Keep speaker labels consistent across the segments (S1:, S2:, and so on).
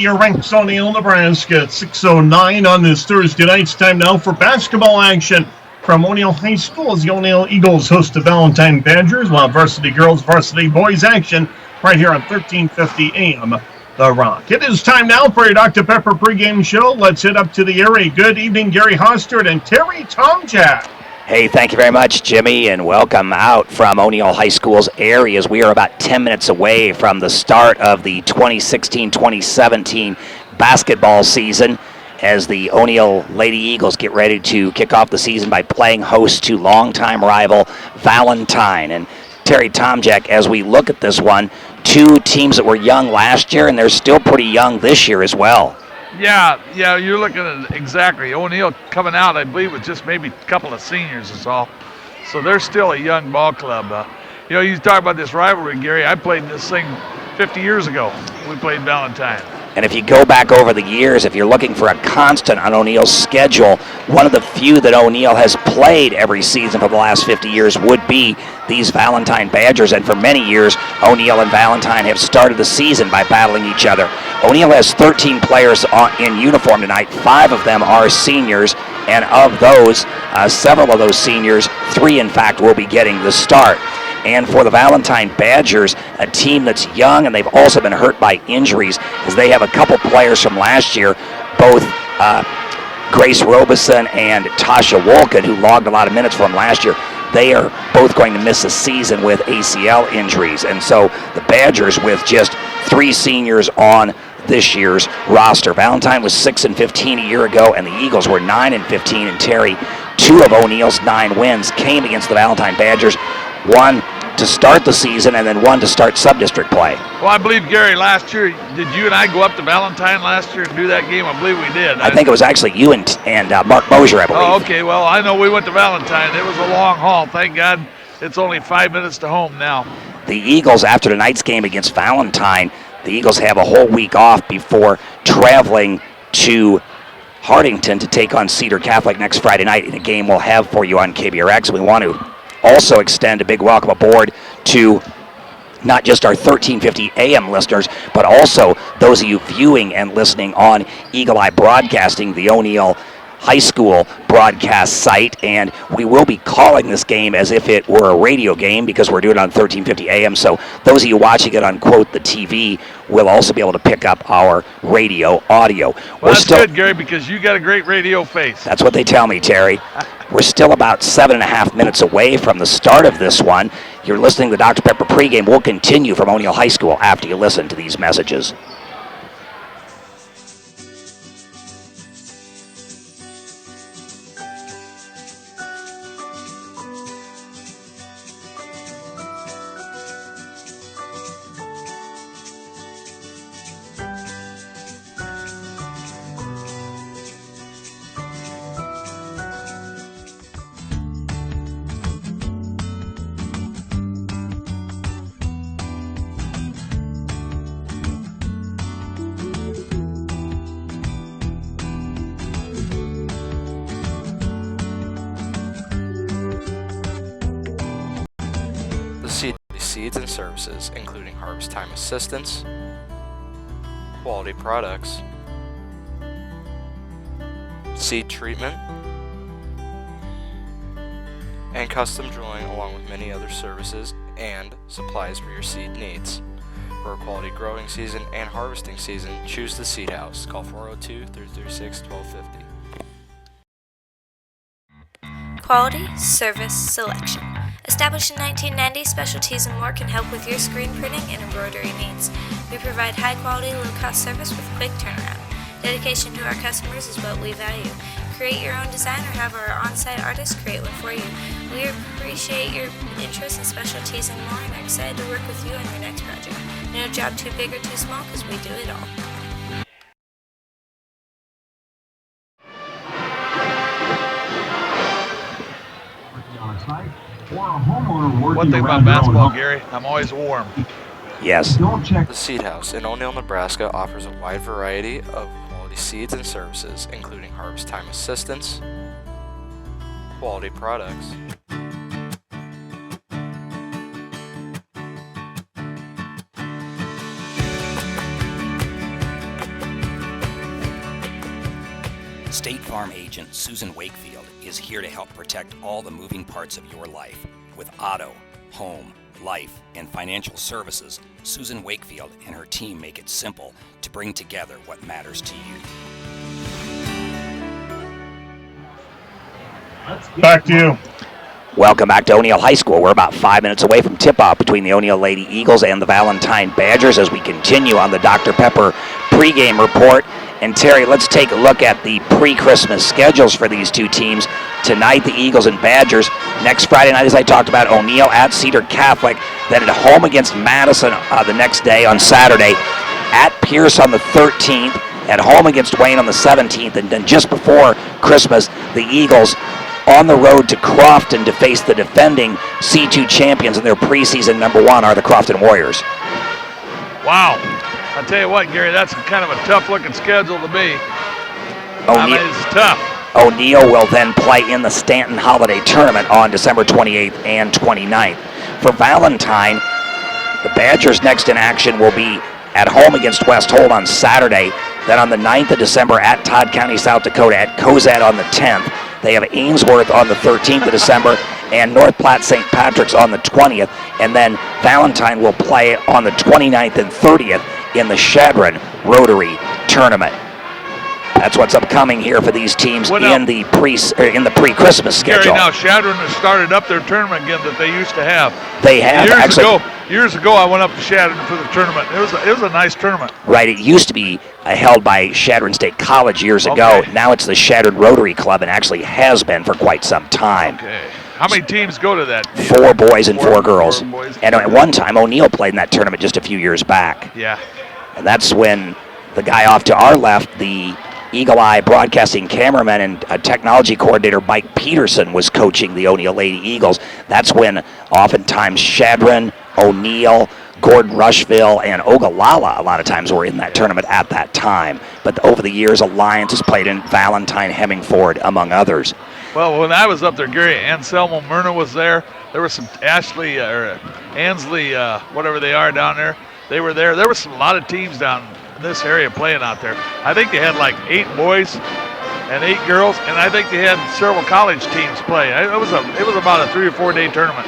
S1: Your ranks O'Neill, Nebraska at 6:09 on this Thursday night. It's time now for basketball action from O'Neill High School as the O'Neill Eagles host the Valentine Badgers, while varsity girls, varsity boys action right here on 1350 AM The Rock. It is time now for your Dr. Pepper pregame show. Let's head up to the area. Good evening, Gary Hostert and Terry Tomjack.
S2: Hey, thank you very much, Jimmy, and welcome out from O'Neill High School's areas. We are about 10 minutes away from the start of the 2016-2017 basketball season as the O'Neill Lady Eagles get ready to kick off the season by playing host to longtime rival Valentine. And Terry Tomjack, as we look at this one, two teams that were young last year, and they're still pretty young this year as well.
S3: Yeah, you're looking at it exactly. O'Neill coming out, I believe, with just maybe a couple of seniors is all. So they're still a young ball club. You talk about this rivalry, Gary. I played this thing 50 years ago. We played Valentine.
S2: And if you go back over the years, if you're looking for a constant on O'Neill's schedule, one of the few that O'Neill has played every season for the last 50 years would be these Valentine Badgers. And for many years, O'Neill and Valentine have started the season by battling each other. O'Neill has 13 players in uniform tonight. 5 of them are seniors. And of those, several of those seniors, 3 in fact, will be getting the start. And for the Valentine Badgers, a team that's young, and they've also been hurt by injuries, as they have a couple players from last year, both Grace Robeson and Tasha Wolkin, who logged a lot of minutes for them last year. They are both going to miss a season with ACL injuries. And so the Badgers, with just 3 seniors on this year's roster. Valentine was 6-15 a year ago, and the Eagles were 9-15. And Terry, 2 of O'Neill's 9 wins came against the Valentine Badgers. 1 to start the season, and then 1 to start sub-district play.
S3: Well, I believe, Gary, last year, did you and I go up to Valentine last year and do that game? I believe we did.
S2: I think it was actually you and Mark Mosier, I believe.
S3: Oh, okay. Well, I know we went to Valentine. It was a long haul. Thank God it's only 5 minutes to home now.
S2: The Eagles, after tonight's game against Valentine, the Eagles have a whole week off before traveling to Hardington to take on Cedar Catholic next Friday night in a game we'll have for you on KBRX. We want to also extend a big welcome aboard to not just our 1350 AM listeners, but also those of you viewing and listening on Eagle Eye Broadcasting, the O'Neill High School broadcast site. And we will be calling this game as if it were a radio game because we're doing it on 1350 AM. So those of you watching it on, quote, the TV will also be able to pick up our radio audio.
S3: Well, that's good, Gary, because you got a great radio face.
S2: That's what they tell me, Terry. We're still about 7.5 minutes away from the start of this one. You're listening to the Dr. Pepper pregame. We'll continue from O'Neill High School after you listen to these messages.
S4: Seeds and services, including harvest time assistance, quality products, seed treatment, and custom drilling, along with many other services and supplies for your seed needs. For a quality growing season and harvesting season, choose the Seed House. Call 402-336-1250.
S5: Quality, service, selection. Established in 1990, Specialties and More can help with your screen printing and embroidery needs. We provide high-quality, low-cost service with quick turnaround. Dedication to our customers is what we value. Create your own design or have our on-site artists create one for you. We appreciate your interest in Specialties and More and are excited to work with you on your next project. No job too big or too small because we do it all.
S3: One thing about basketball, Gary, I'm always warm.
S2: Yes.
S4: The Seed House in O'Neill, Nebraska offers a wide variety of quality seeds and services, including harvest time assistance, quality products,
S2: State Farm agent Susan Wakefield is here to help protect all the moving parts of your life. With auto, home, life, and financial services, Susan Wakefield and her team make it simple to bring together what matters to you.
S1: Back to you.
S2: Welcome back to O'Neill High School. We're about 5 minutes away from tip-off between the O'Neill Lady Eagles and the Valentine Badgers as we continue on the Dr. Pepper pregame report. And Terry, let's take a look at the pre-Christmas schedules for these two teams. Tonight, the Eagles and Badgers. Next Friday night, as I talked about, O'Neill at Cedar Catholic. Then at home against Madison the next day on Saturday. At Pierce on the 13th. At home against Wayne on the 17th. And then just before Christmas, the Eagles on the road to Crofton to face the defending C2 champions, and their preseason number 1 are the Crofton Warriors.
S3: Wow. I'll tell you what, Gary, that's kind of a tough-looking schedule to me. It's tough.
S2: O'Neill will then play in the Stanton Holiday Tournament on December 28th and 29th. For Valentine, the Badgers next in action will be at home against West Holt on Saturday. Then on the 9th of December at Todd County, South Dakota, at Cozad on the 10th. They have Ainsworth on the 13th of December and North Platte St. Patrick's on the 20th. And then Valentine will play on the 29th and 30th in the Shadron Rotary Tournament. That's what's upcoming here for these teams in the pre-Christmas schedule.
S3: Gary, now Shadron has started up their tournament again that they used to have.
S2: They have
S3: Years ago, I went up to Shadron for the tournament. It was a nice tournament.
S2: Right, it used to be held by Shadron State College years ago. Now it's the Shadron Rotary Club, and actually has been for quite some time.
S3: Okay. How many teams go to that?
S2: 4 boys and 4 girls. And at one time, O'Neill played in that tournament just a few years back.
S3: Yeah.
S2: And that's when the guy off to our left, the Eagle Eye broadcasting cameraman and technology coordinator Mike Peterson, was coaching the O'Neill Lady Eagles. That's when oftentimes Shadron, O'Neill, Gordon Rushville, and Ogallala a lot of times were in that tournament at that time. But over the years, Alliance has played in Valentine, Hemmingford, among others.
S3: Well, when I was up there, Gary, Anselmo Myrna was there. There was some Ansley, whatever they are down there. They were there. There was a lot of teams down in this area playing out there. I think they had like 8 boys and 8 girls, and I think they had several college teams play. It was about a 3 or 4 day tournament.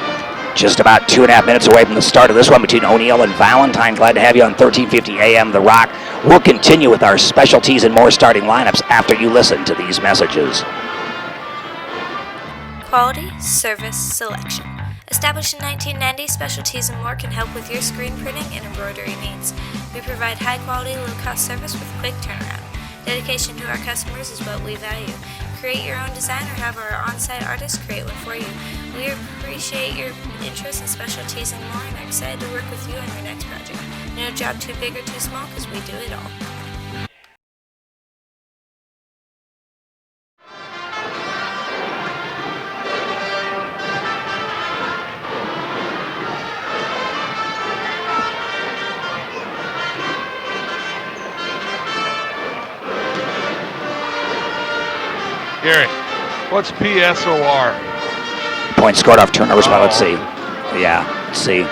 S2: Just about 2.5 minutes away from the start of this one between O'Neill and Valentine. Glad to have you on 1350 AM The Rock. We'll continue with our specialties and more starting lineups after you listen to these messages.
S5: Quality, service, selection. Established in 1990, Specialties and More can help with your screen printing and embroidery needs. We provide high-quality, low-cost service with quick turnaround. Dedication to our customers is what we value. Create your own design or have our on-site artists create one for you. We appreciate your interest in Specialties and More and are excited to work with you on your next project. No job too big or too small because we do it all.
S3: Gary, what's PSOR?
S2: Points scored off turnovers. Well, let's see. Yeah, let's see.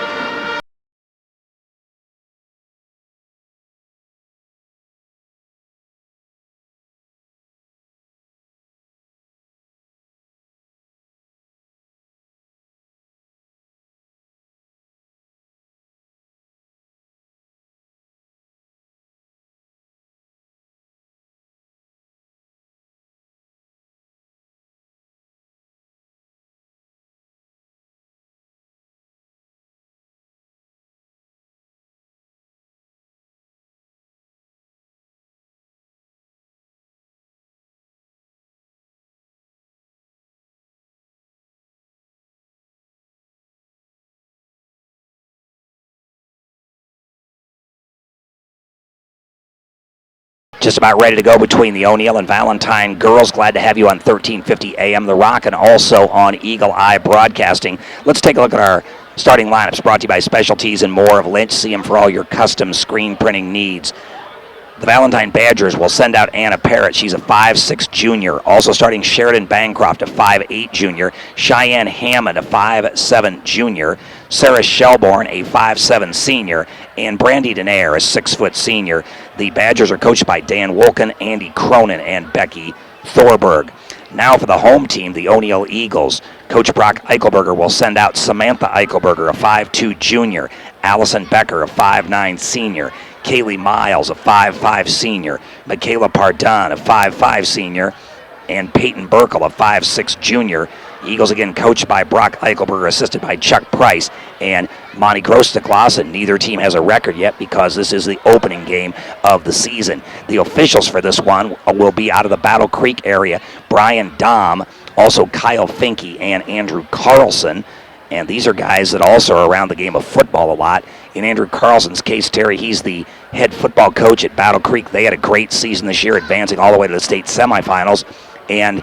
S2: Just about ready to go between the O'Neill and Valentine girls. Glad to have you on 1350 AM The Rock and also on Eagle Eye Broadcasting. Let's take a look at our starting lineups brought to you by Specialties and More of Lynch. See them for all your custom screen printing needs. The Valentine Badgers will send out Anna Parrott. She's a 5'6 junior. Also starting Sheridan Bancroft, a 5'8 junior. Cheyenne Hammond, a 5'7 junior. Sarah Shelbourne, a 5'7 senior. And Brandy Denaire, a 6' senior. The Badgers are coached by Dan Wolken, Andy Cronin, and Becky Thorberg. Now for the home team, the O'Neill Eagles. Coach Brock Eichelberger will send out Samantha Eichelberger, a 5'2 junior, Allison Becker, a 5'9 senior, Kaylee Miles, a 5'5 senior, Michaela Pardon, a 5'5 senior, and Peyton Burkle, a 5'6 junior. Eagles again coached by Brock Eichelberger, assisted by Chuck Price and Monty Grosteklas. Neither team has a record yet because this is the opening game of the season. The officials for this one will be out of the Battle Creek area, Brian Dom, also Kyle Finke and Andrew Carlson. And these are guys that also are around the game of football a lot. In Andrew Carlson's case, Terry, he's the head football coach at Battle Creek. They had a great season this year, advancing all the way to the state semifinals. And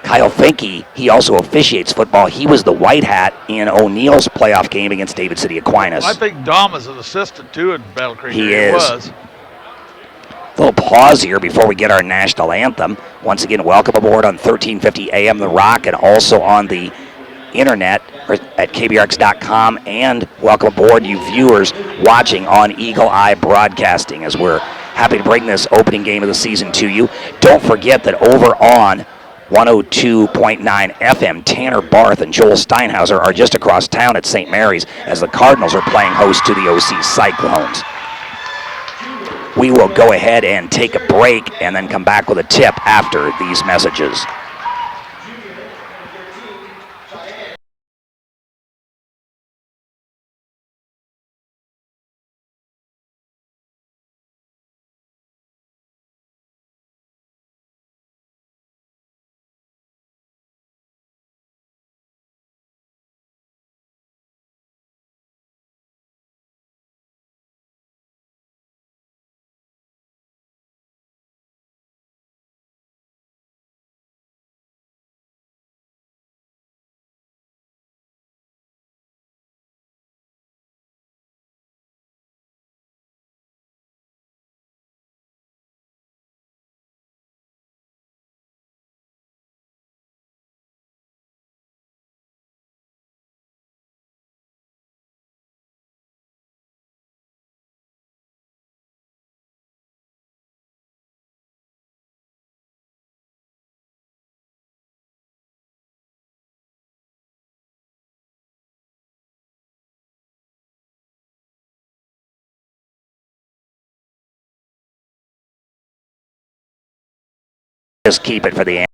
S2: Kyle Finke, he also officiates football. He was the white hat in O'Neill's playoff game against David City Aquinas.
S3: I think Dom is an assistant, too, in Battle Creek.
S2: He is. A little pause here before we get our national anthem. Once again, welcome aboard on 1350 AM The Rock and also on the internet at kbrx.com, and welcome aboard you viewers watching on Eagle Eye Broadcasting as we're happy to bring this opening game of the season to you. Don't forget that over on 102.9 FM, Tanner Barth and Joel Steinhauser are just across town at St. Mary's as the Cardinals are playing host to the OC Cyclones. We will go ahead and take a break and then come back with a tip after these messages. Just keep it for the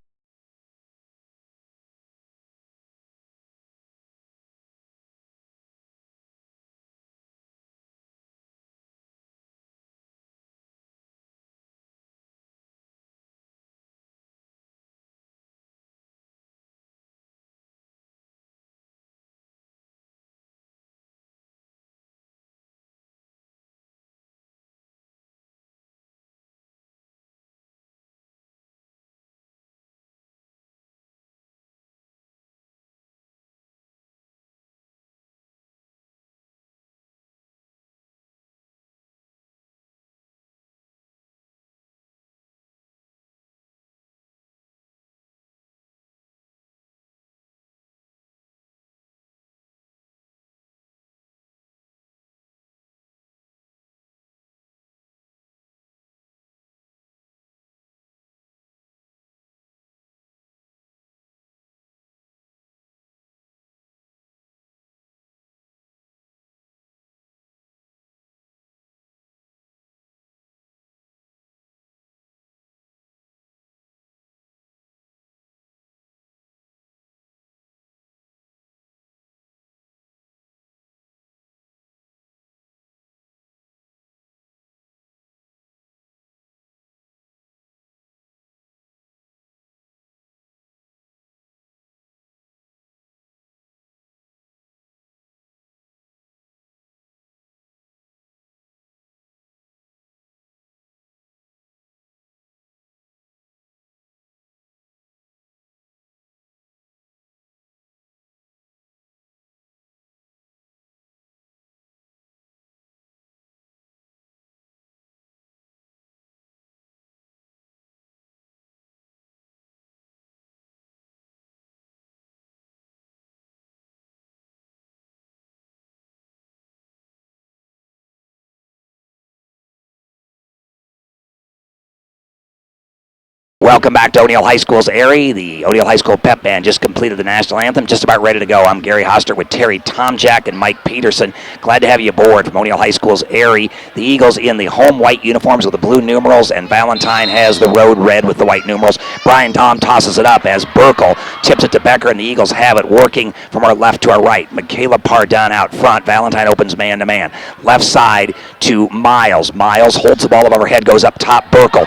S2: Welcome back to O'Neill High School's Airy. The O'Neill High School pep band just completed the national anthem, just about ready to go. I'm Gary Hostert with Terry Tomjack and Mike Peterson. Glad to have you aboard from O'Neill High School's Airy. The Eagles in the home white uniforms with the blue numerals, and Valentine has the road red with the white numerals. Brian Tom tosses it up as Burkle tips it to Becker, and the Eagles have it working from our left to our right. Michaela Pardun out front. Valentine opens man-to-man. Left side to Miles. Miles holds the ball above her head, goes up top. Burkle.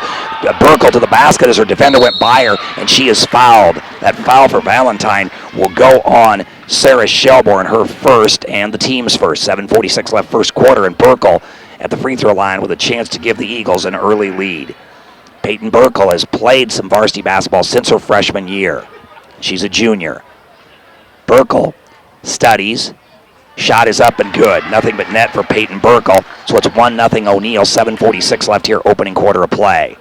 S2: Burkle to the basket as her defender went by her, and she is fouled. That foul for Valentine will go on Sarah Shelbourne, her first and the team's first. 7:46 left first quarter, and Burkle at the free throw line with a chance to give the Eagles an early lead. Peyton Burkle has played some varsity basketball since her freshman year. She's a junior. Burkle studies. Shot is up and good. Nothing but net for Peyton Burkle. So it's 1-0 O'Neill. 7:46 left here, opening quarter of play.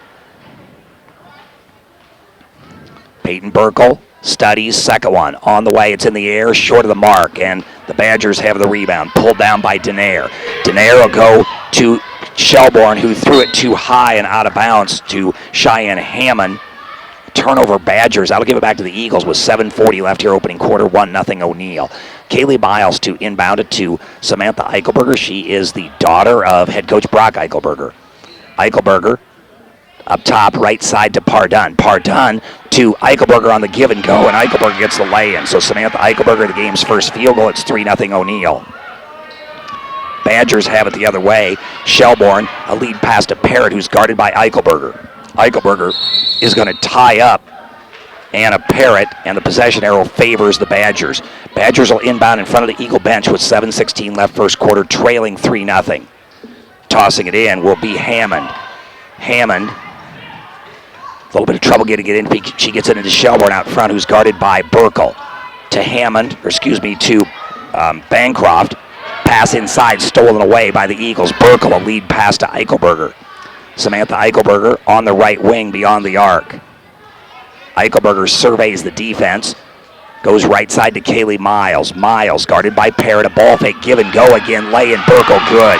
S2: Peyton Burkle studies, second one. On the way, it's in the air, short of the mark, and the Badgers have the rebound. Pulled down by Denaire. Denaire will go to Shelbourne, who threw it too high and out of bounds to Cheyenne Hammond. Turnover Badgers. That'll give it back to the Eagles with 7:40 left here, opening quarter. 1-0 O'Neill. Kaylee Miles to inbound it to Samantha Eichelberger. She is the daughter of head coach Brock Eichelberger. Eichelberger up top, right side to Pardun. Pardun to Eichelberger on the give and go, and Eichelberger gets the lay-in. So Samantha Eichelberger, the game's first field goal. It's 3-0 O'Neill. Badgers have it the other way. Shelbourne, a lead pass to Parrott, who's guarded by Eichelberger. Eichelberger is going to tie up Anna Parrott, and the possession arrow favors the Badgers. Badgers will inbound in front of the Eagle bench with 7:16 left first quarter, trailing 3-0. Tossing it in will be Hammond. Hammond, a little bit of trouble getting it in. She gets it into Shelbourne out front, who's guarded by Burkle. To Bancroft. Pass inside, stolen away by the Eagles. Burkle, a lead pass to Eichelberger. Samantha Eichelberger on the right wing beyond the arc. Eichelberger surveys the defense. Goes right side to Kaylee Miles. Miles guarded by Parrott. A ball fake, give and go again. Lay in Burkle, good.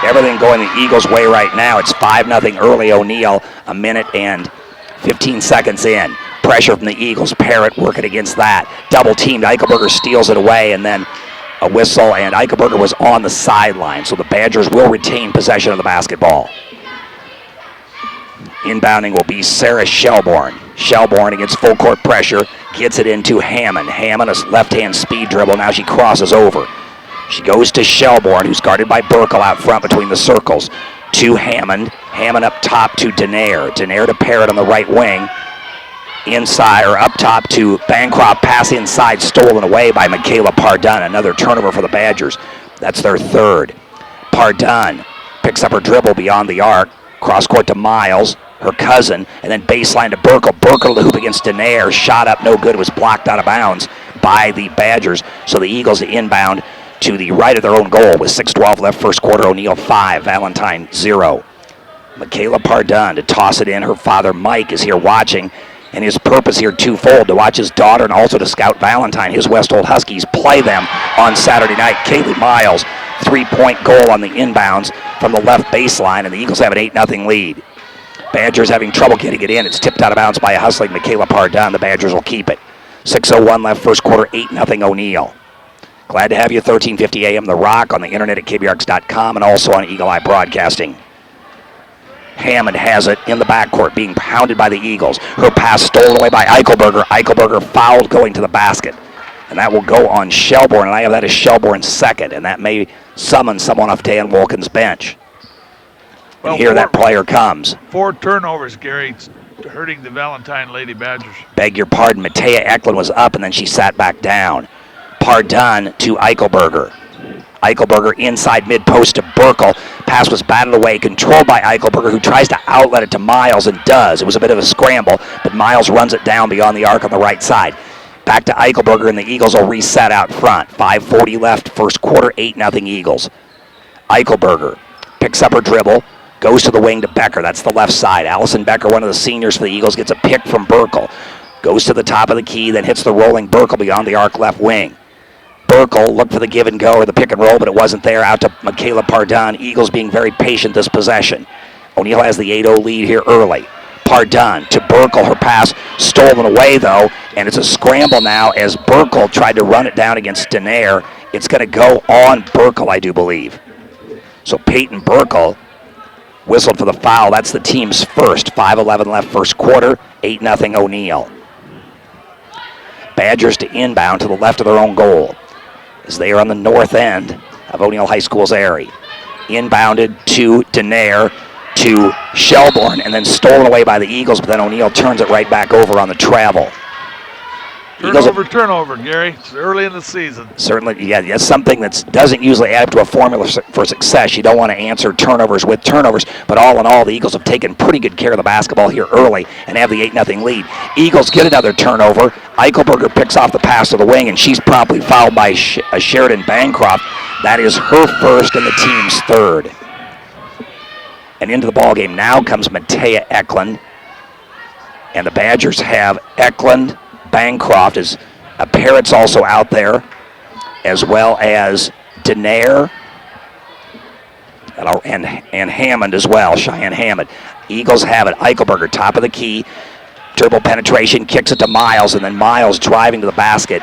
S2: Everything going the Eagles' way right now. It's 5-0 early O'Neill. A minute and 15 seconds in. Pressure from the Eagles. Parrott working against that. Double teamed. Eichelberger steals it away, and then a whistle, and Eichelberger was on the sideline. So the Badgers will retain possession of the basketball. Inbounding will be Sarah Shelbourne. Shelbourne against full court pressure, gets it into Hammond. Hammond, a left-hand speed dribble. Now she crosses over. She goes to Shelbourne, who's guarded by Burkle out front between the circles. To Hammond. Hammond up top to Denaire. Denaire to Parrott on the right wing. Inside, or up top to Bancroft. Pass inside, stolen away by Michaela Pardun. Another turnover for the Badgers. That's their third. Pardun picks up her dribble beyond the arc. Cross court to Miles, her cousin, and then baseline to Burkle. Burkle to hoop against Denaire. Shot up, no good, was blocked out of bounds by the Badgers. So the Eagles inbound to the right of their own goal with 6:12 left first quarter. O'Neill 5, Valentine 0. Michaela Pardun to toss it in. Her father Mike is here watching, and his purpose here twofold: to watch his daughter and also to scout Valentine. His Westhold Huskies play them on Saturday night. Kaylee Miles, 3-point goal on the inbounds from the left baseline, and the Eagles have an 8-0 lead. Badgers having trouble getting it in. It's tipped out of bounds by a hustling Michaela Pardun. The Badgers will keep it. 6:01 left first quarter, 8-0 O'Neill. Glad to have you, 1350 AM The Rock, on the internet at kbrx.com, and also on Eagle Eye Broadcasting. Hammond has it in the backcourt, being pounded by the Eagles. Her pass stolen away by Eichelberger. Eichelberger fouled going to the basket. And that will go on Shelbourne, and I have that as Shelbourne's second, and that may summon someone off Dan Wolkin's bench. Well, and here that player comes.
S3: 4 turnovers, Gary, hurting the Valentine Lady Badgers.
S2: Beg your pardon, Matea Eklund was up, and then she sat back down. Pardun to Eichelberger. Eichelberger inside mid-post to Burkle. Pass was batted away, controlled by Eichelberger, who tries to outlet it to Miles and does. It was a bit of a scramble, but Miles runs it down beyond the arc on the right side. Back to Eichelberger, and the Eagles will reset out front. 5:40 left, first quarter, 8-0 Eagles. Eichelberger picks up her dribble, goes to the wing to Becker. That's the left side. Allison Becker, one of the seniors for the Eagles, gets a pick from Burkle. Goes to the top of the key, then hits the rolling Burkle beyond the arc left wing. Burkle looked for the give and go or the pick and roll, but it wasn't there. Out to Michaela Pardun. Eagles being very patient this possession. O'Neill has the 8-0 lead here early. Pardun to Burkle. Her pass stolen away, though, and it's a scramble now as Burkle tried to run it down against Denaire. It's going to go on Burkle, I do believe. So Peyton Burkle whistled for the foul. That's the team's first. 5:11 left first quarter, 8-0 O'Neill. Badgers to inbound to the left of their own goal as they are on the north end of O'Neill High School's area. Inbounded to Denaire to Shelbourne and then stolen away by the Eagles, but then O'Neill turns it right back over on the travel.
S3: Turnover, Gary. It's early in the season.
S2: Certainly, yeah, that's something that doesn't usually add up to a formula for success. You don't want to answer turnovers with turnovers, but all in all, the Eagles have taken pretty good care of the basketball here early and have the 8-0 lead. Eagles get another turnover. Eichelberger picks off the pass to the wing, and she's promptly fouled by Sheridan Bancroft. That is her first and the team's third. And into the ballgame now comes Matea Eklund, and the Badgers have Eklund, Bancroft, is Parrott's also out there, as well as Denaire and Hammond as well, Cheyenne Hammond. Eagles have it. Eichelberger, top of the key, dribble penetration, kicks it to Miles, and then Miles driving to the basket,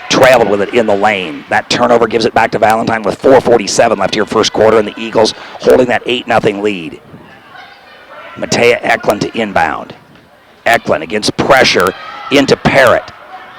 S2: traveled with it in the lane. That turnover gives it back to Valentine with 4:47 left here first quarter, and the Eagles holding that 8-0 lead. Matea Eklund to inbound. Eklund against pressure into Parrott.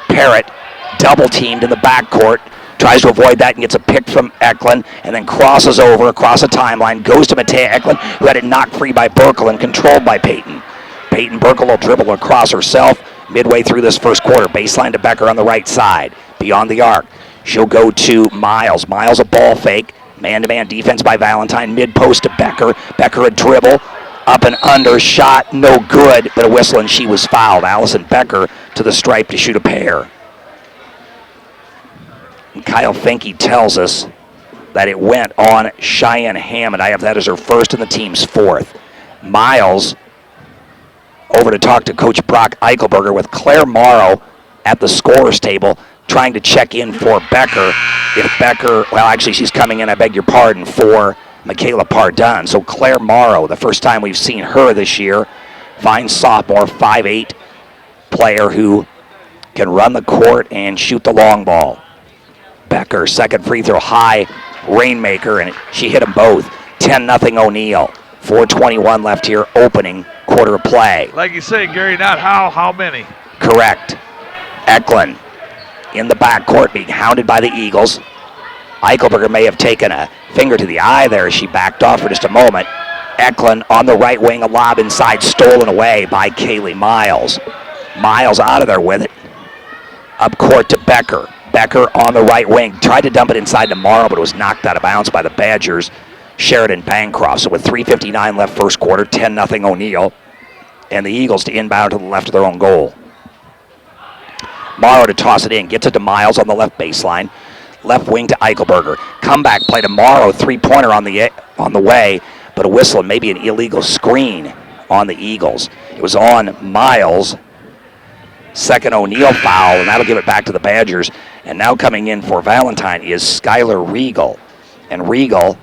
S2: Parrott double teamed in the backcourt, tries to avoid that and gets a pick from Eklund, and then crosses over across the timeline, goes to Matea Eklund, who had it knocked free by Burkle and controlled by Peyton. Peyton Burkle will dribble across herself midway through this first quarter. Baseline to Becker on the right side, beyond the arc. She'll go to Miles. Miles a ball fake, man-to-man defense by Valentine, mid-post to Becker. Becker a dribble. Up and under, shot, no good, but a whistle, and she was fouled. Allison Becker to the stripe to shoot a pair. And Kyle Finke tells us that it went on Cheyenne Hammond. I have that as her first and the team's fourth. Miles over to talk to Coach Brock Eichelberger with Claire Morrow at the scorer's table trying to check in for Becker. If Becker, well, actually she's coming in, I beg your pardon, for Michaela Pardun. So Claire Morrow, the first time we've seen her this year, fine sophomore, 5'8" player who can run the court and shoot the long ball. Becker, second free throw, high rainmaker, and she hit them both. 10-0 O'Neill. 4:21 left here, opening quarter of play.
S3: Like you say, Gary, not how many?
S2: Correct. Eklund in the backcourt being hounded by the Eagles. Eichelberger may have taken a finger to the eye there as she backed off for just a moment. Eklund on the right wing, a lob inside, stolen away by Kaylee Miles. Miles out of there with it. Up court to Becker. Becker on the right wing. Tried to dump it inside to Morrow, but it was knocked out of bounds by the Badgers. Sheridan Bancroft. So with 3:59 left first quarter, 10-0 O'Neill. And the Eagles to inbound to the left of their own goal. Morrow to toss it in. Gets it to Miles on the left baseline. Left wing to Eichelberger. Comeback play to Morrow. Three-pointer on the way, but a whistle and maybe an illegal screen on the Eagles. It was on Miles. Second O'Neill foul, and that'll give it back to the Badgers. And now coming in for Valentine is Skylar Regal. And Regal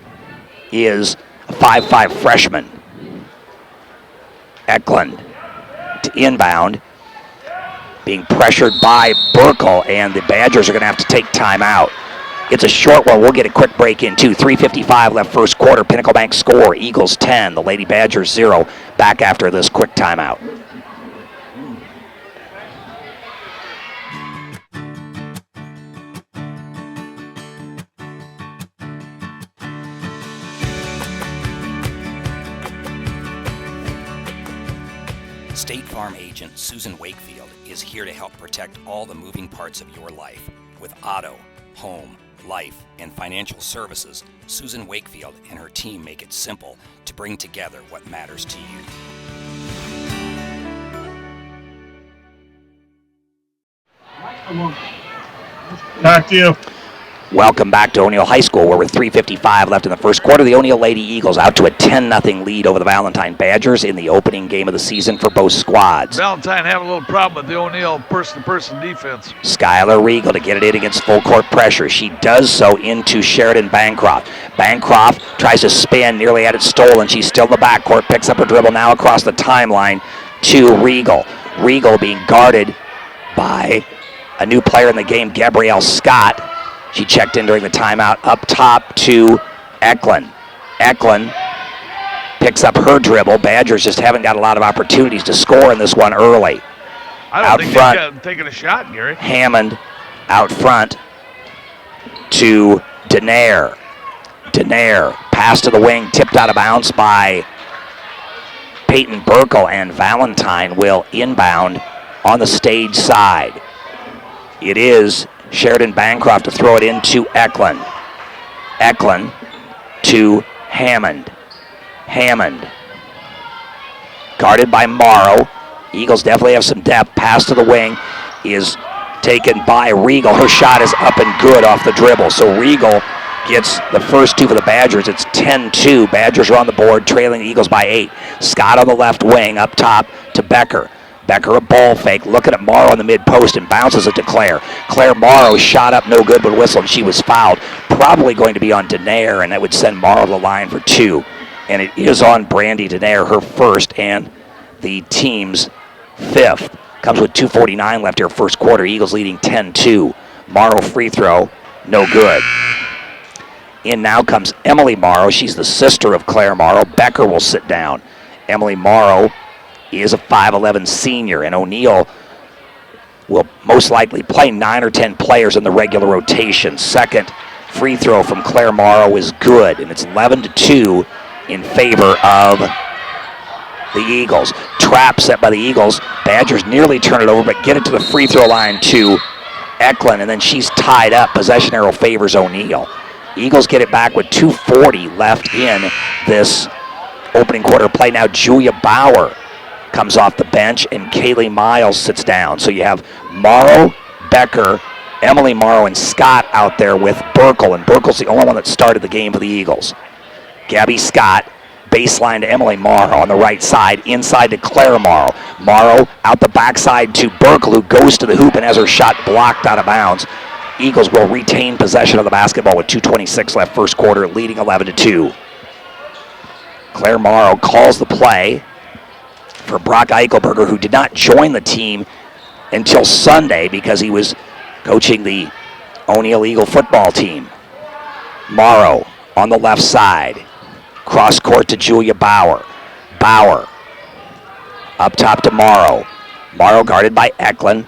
S2: is a 5'5" freshman. Eklund to inbound, being pressured by Burkle, and the Badgers are going to have to take time out. It's a short one. We'll get a quick break in, too. 3:55 left first quarter. Pinnacle Bank score. Eagles 10. The Lady Badgers 0. Back after this quick timeout. State Farm agent Susan Wakefield is here to help protect all the moving parts of your life with auto, home, life, and financial services. Susan Wakefield and her team make it simple to bring together what matters to you.
S1: Back to you.
S2: Welcome back to O'Neill High School, where with 3:55 left in the first quarter, the O'Neill Lady Eagles out to a 10-0 lead over the Valentine Badgers in the opening game of the season for both squads.
S3: Valentine having a little problem with the O'Neill person-to-person defense.
S2: Skylar Regal to get it in against full court pressure. She does so into Sheridan Bancroft. Bancroft tries to spin, nearly had it stolen. She's still in the backcourt, picks up her dribble now across the timeline to Regal. Regal being guarded by a new player in the game, Gabrielle Scott. She checked in during the timeout. Up top to Eklund. Eklund picks up her dribble. Badgers just haven't got a lot of opportunities to score in this one early.
S3: I don't
S2: Out
S3: think
S2: front.
S3: they've taken a shot, Gary.
S2: Hammond out front to Denaire. Denaire, pass to the wing, tipped out of bounds by Peyton Burkle, and Valentine will inbound on the stage side. It is Sheridan Bancroft to throw it into Eklund. Eklund to Hammond. Hammond, guarded by Morrow. Eagles definitely have some depth. Pass to the wing is taken by Regal. Her shot is up and good off the dribble. So Regal gets the first two for the Badgers. It's 10-2. Badgers are on the board, trailing the Eagles by 8. Scott on the left wing, up top to Becker. Becker a ball fake, looking at Morrow on the mid-post and bounces it to Claire. Claire Morrow shot up no good but whistled, and she was fouled. Probably going to be on Denaire, and that would send Morrow to the line for 2. And it is on Brandy Denaire, her first and the team's 5th. Comes with 2:49 left here, first quarter. Eagles leading 10-2. Morrow free throw, no good. In now comes Emily Morrow. She's the sister of Claire Morrow. Becker will sit down. Emily Morrow is a 5'11 senior, and O'Neill will most likely play 9 or 10 players in the regular rotation. Second free throw from Claire Morrow is good, and it's 11-2 in favor of the Eagles. Trap set by the Eagles. Badgers nearly turn it over, but get it to the free throw line to Eklund, and then she's tied up. Possession arrow favors O'Neill. Eagles get it back with 2:40 left in this opening quarter play. Now Julia Bauer comes off the bench, and Kaylee Miles sits down. So you have Morrow, Becker, Emily Morrow, and Scott out there with Burkle, and Burkle's the only one that started the game for the Eagles. Gabby Scott, baseline to Emily Morrow on the right side, inside to Claire Morrow. Morrow out the backside to Burkle, who goes to the hoop and has her shot blocked out of bounds. Eagles will retain possession of the basketball with 2:26 left first quarter, leading 11-2. Claire Morrow calls the play for Brock Eichelberger, who did not join the team until Sunday because he was coaching the O'Neill Eagle football team. Morrow on the left side. Cross court to Julia Bauer. Bauer up top to Morrow. Morrow guarded by Eklund.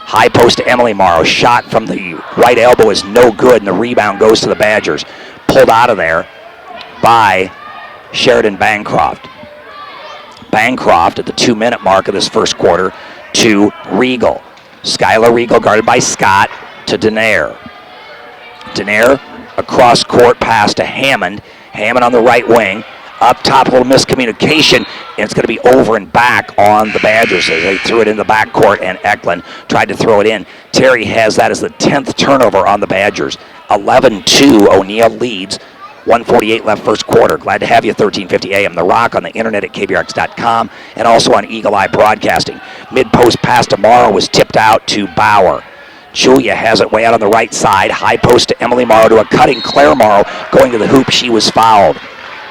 S2: High post to Emily Morrow. Shot from the right elbow is no good, and the rebound goes to the Badgers. Pulled out of there by Sheridan Bancroft. Bancroft at the 2-minute mark of this first quarter to Regal. Skylar Regal guarded by Scott to Denaire. Denaire, a cross court pass to Hammond. Hammond on the right wing. Up top, a little miscommunication, and it's going to be over and back on the Badgers as they threw it in the backcourt, and Eklund tried to throw it in. Terry has that as the 10th turnover on the Badgers. 11-2, O'Neill leads. 1:48 left first quarter. Glad to have you, 1350 AM. The Rock on the internet at KBRX.com and also on Eagle Eye Broadcasting. Mid-post pass to Morrow was tipped out to Bauer. Julia has it way out on the right side. High post to Emily Morrow to a cutting Claire Morrow going to the hoop. She was fouled.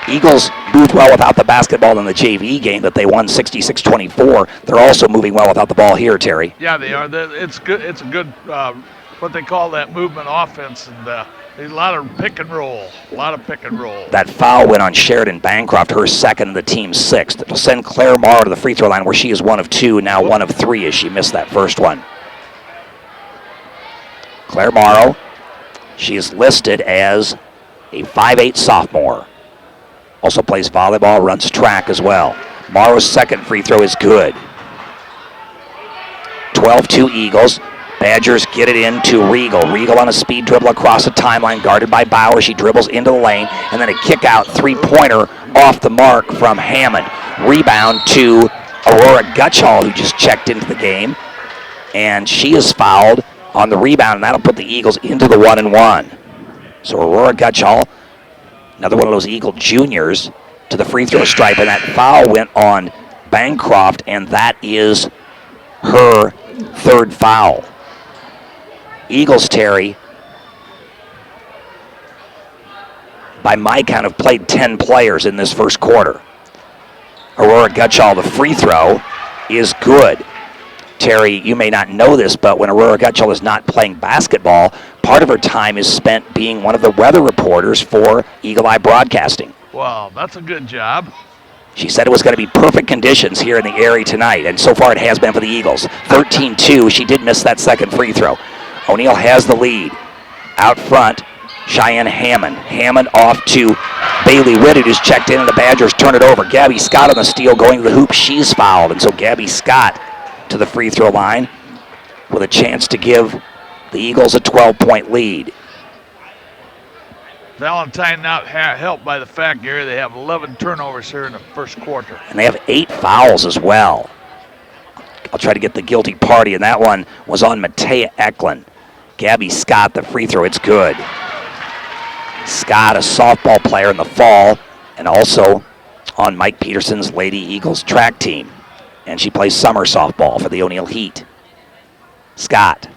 S2: Eagles moved well without the basketball in the JV game that they won 66-24. They're also moving well without the ball here, Terry.
S3: Yeah, they are. It's good. It's a good, what they call that movement offense, and there's a lot of pick and roll.
S2: That foul went on Sheridan Bancroft, her second and the team's 6th. It'll send Claire Morrow to the free throw line where she is 1 of 2, now 1 of 3 as she missed that first one. Claire Morrow, she is listed as a 5'8 sophomore. Also plays volleyball, runs track as well. Morrow's second free throw is good. 12-2 Eagles. Badgers get it into Regal. Regal on a speed dribble across the timeline, guarded by Bauer. She dribbles into the lane, and then a kick-out three-pointer off the mark from Hammond. Rebound to Aurora Gutschall, who just checked into the game, and she is fouled on the rebound, and that'll put the Eagles into the 1-and-1. So Aurora Gutschall, another one of those Eagle juniors, to the free throw stripe, and that foul went on Bancroft, and that is her 3rd foul. Eagles, Terry, by my count, have played 10 players in this first quarter. Aurora Gutschall, the free throw, is good. Terry, you may not know this, but when Aurora Gutschall is not playing basketball, part of her time is spent being one of the weather reporters for Eagle Eye Broadcasting.
S3: Wow, that's a good job.
S2: She said it was going to be perfect conditions here in the area tonight, and so far it has been for the Eagles. 13-2, she did miss that second free throw. O'Neill has the lead. Out front, Cheyenne Hammond. Hammond off to Bailey Whitted, who's checked in, and the Badgers turn it over. Gabby Scott on the steal going to the hoop. She's fouled, and so Gabby Scott to the free throw line with a chance to give the Eagles a 12-point lead.
S3: Valentine not helped by the fact, Gary, they have 11 turnovers here in the first quarter.
S2: And they have 8 fouls as well. I'll try to get the guilty party, and that one was on Matea Eklund. Gabby Scott, the free throw, it's good. Scott, a softball player in the fall, and also on Mike Peterson's Lady Eagles track team. And she plays summer softball for the O'Neill Heat. Scott.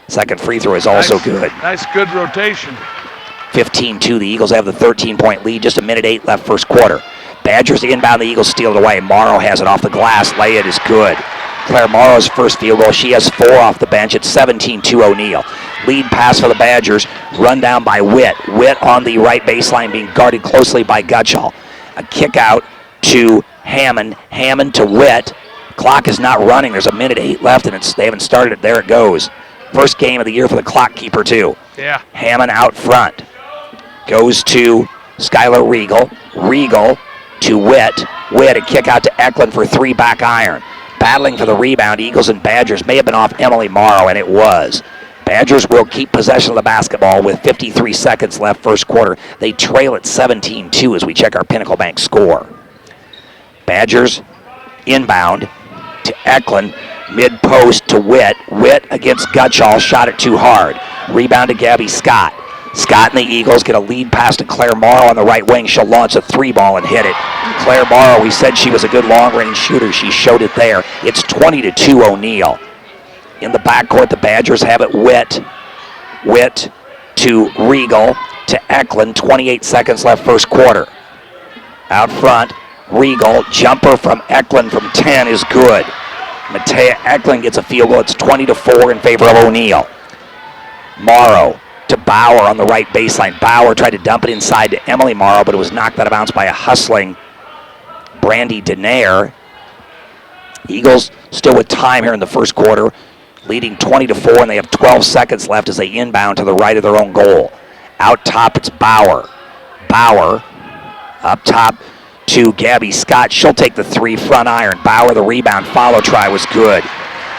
S2: Second free throw is also good.
S3: Nice, good rotation.
S2: 15-2, the Eagles have the 13-point lead, just a minute 8 left first quarter. Badgers inbound, the Eagles steal it away. Morrow has it off the glass, lay it is good. Claire Morrow's first field goal, she has 4 off the bench. It's 17-2 O'Neill. Lead pass for the Badgers, run down by Witt. Witt on the right baseline being guarded closely by Gutschall. A kick out to Hammond, Hammond to Witt. Clock is not running, there's a minute 8 left, and they haven't started it. There it goes. First game of the year for the clock keeper too.
S3: Yeah.
S2: Hammond out front. Goes to Skylar Regal. Regal to Witt. Witt, a kick out to Eklund for 3 back iron. Battling for the rebound, Eagles and Badgers. May have been off Emily Morrow, and it was. Badgers will keep possession of the basketball with 53 seconds left first quarter. They trail at 17-2 as we check our Pinnacle Bank score. Badgers inbound to Eklund. Mid-post to Witt. Witt against Gutschall, shot it too hard. Rebound to Gabby Scott. Scott and the Eagles get a lead pass to Claire Morrow on the right wing. She'll launch a 3-ball and hit it. Claire Morrow, we said she was a good long-range shooter. She showed it there. It's 20-2 O'Neill. In the backcourt, the Badgers have it. Witt to Regal to Eklund. 28 seconds left first quarter. Out front, Regal. Jumper from Eklund from 10 is good. Matea Eklund gets a field goal. It's 20-4 in favor of O'Neill. Morrow to Bauer on the right baseline. Bauer tried to dump it inside to Emily Morrow, but it was knocked out of bounds by a hustling Brandy Denaire. Eagles still with time here in the first quarter, leading 20-4, and they have 12 seconds left as they inbound to the right of their own goal. Out top, it's Bauer. Bauer up top to Gabby Scott. She'll take the 3 front iron. Bauer, the rebound, follow try was good.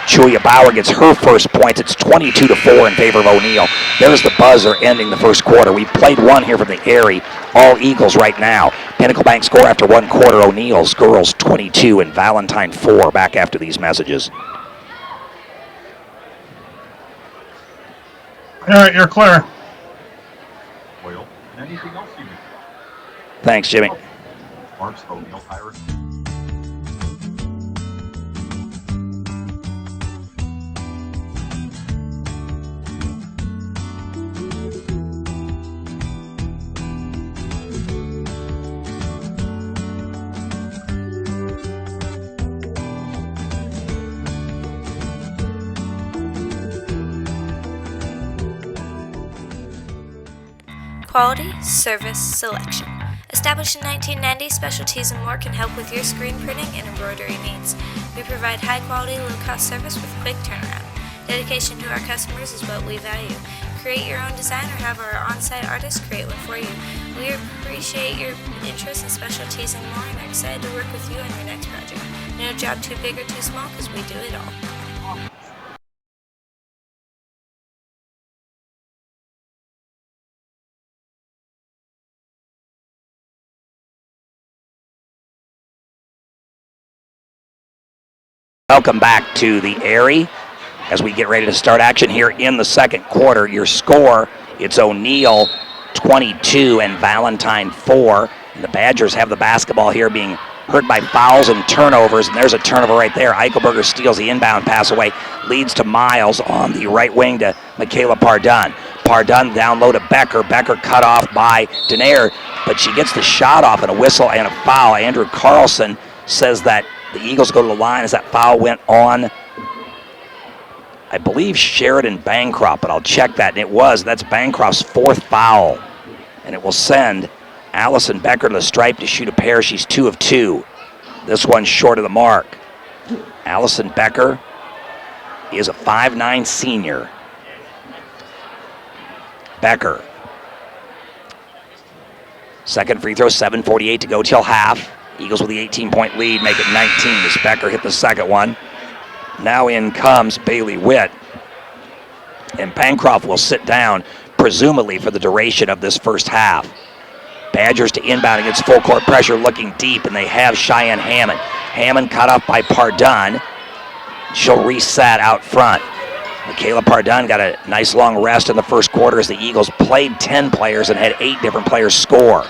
S2: Julia Bauer gets her first point. It's 22-4 in favor of O'Neill. There's the buzzer ending the first quarter. We played one here from the Erie. All Eagles right now. Pinnacle Bank score after 1 quarter. O'Neill's girls 22 and Valentine 4. Back after these messages.
S1: All right, you're clear.
S6: Oil. Anything else you need?
S2: Thanks, Jimmy.
S6: Mark's O'Neill Tires.
S5: Quality, service, selection. Established in 1990, Specialties and More can help with your screen printing and embroidery needs. We provide high-quality, low-cost service with quick turnaround. Dedication to our customers is what we value. Create your own design or have our on-site artists create one for you. We appreciate your interest in Specialties and More and are excited to work with you on your next project. No job too big or too small because we do it all.
S2: Welcome back to the Erie as we get ready to start action here in the second quarter. Your score, it's O'Neill 22 and Valentine 4. And the Badgers have the basketball here being hurt by fouls and turnovers. And there's a turnover right there. Eichelberger steals the inbound pass away, leads to Miles on the right wing to Michaela Pardun. Pardun down low to Becker. Becker cut off by Denaire, but she gets the shot off and a whistle and a foul. Andrew Carlson says that the Eagles go to the line as that foul went on, I believe, Sheridan Bancroft, but I'll check that, and it was. That's Bancroft's 4th foul, and it will send Allison Becker to the stripe to shoot a pair. She's 2 of 2. This one's short of the mark. Allison Becker is a 5'9" senior. Becker. Second free throw, 7:48 to go till half. Eagles with the 18-point lead, make it 19 as Becker hit the second one. Now in comes Bailey Witt. And Bancroft will sit down, presumably for the duration of this first half. Badgers to inbound against full court pressure, looking deep, and they have Cheyenne Hammond. Hammond cut off by Pardun. She'll reset out front. Michaela Pardun got a nice long rest in the first quarter as the Eagles played 10 players and had 8 different players score.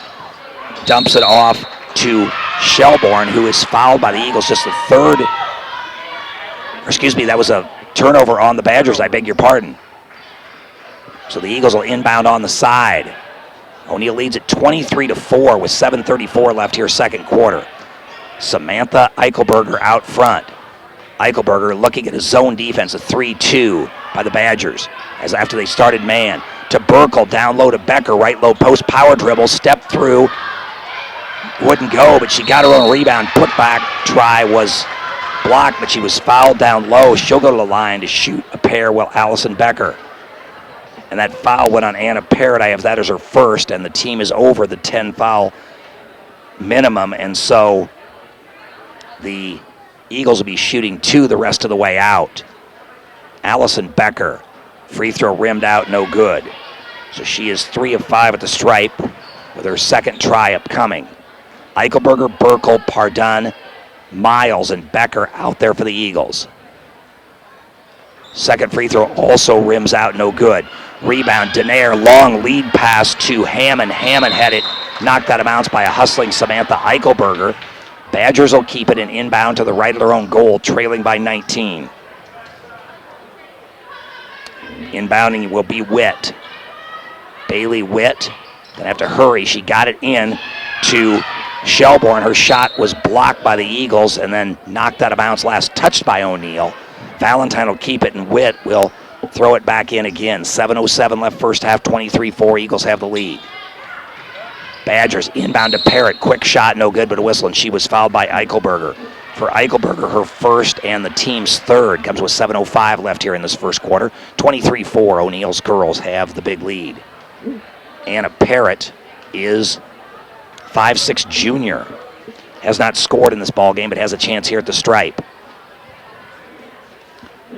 S2: Dumps it off to Shelbourne, who is fouled by the Eagles, just the third. Excuse me, that was a turnover on the Badgers, I beg your pardon. So the Eagles will inbound on the side. O'Neill leads at 23-4 with 7:34 left here, second quarter. Samantha Eichelberger out front. Eichelberger looking at his zone defense, a 3-2 by the Badgers. As after they started man, to Burkle, down low to Becker, right low post, power dribble, step through. Wouldn't go, but she got her own rebound. Put back try was blocked, but she was fouled down low. She'll go to the line to shoot a pair, well, Allison Becker. And that foul went on Anna Paradise. That is her first, and the team is over the 10 foul minimum, and so the Eagles will be shooting 2 the rest of the way out. Allison Becker, free throw rimmed out, no good. So she is 3 of 5 at the stripe with her second try upcoming. Eichelberger, Burkle, Pardun, Miles, and Becker out there for the Eagles. Second free throw also rims out, no good. Rebound, Denaire, long lead pass to Hammond. Hammond had it knocked out of bounds by a hustling Samantha Eichelberger. Badgers will keep it in inbound to the right of their own goal, trailing by 19. Inbounding will be Witt. Bailey Witt, gonna have to hurry. She got it in to Shelbourne. Her shot was blocked by the Eagles and then knocked out of bounds, last touched by O'Neill. Valentine will keep it, and Witt will throw it back in again. 7:07 left first half, 23-4. Eagles have the lead. Badgers inbound to Parrott. Quick shot, no good, but a whistle, and she was fouled by Eichelberger. For Eichelberger, her first and the team's third. Comes with 7:05 left here in this first quarter. 23-4. O'Neill's girls have the big lead. Anna Parrott is 5'6" junior. Has not scored in this ball game, but has a chance here at the stripe.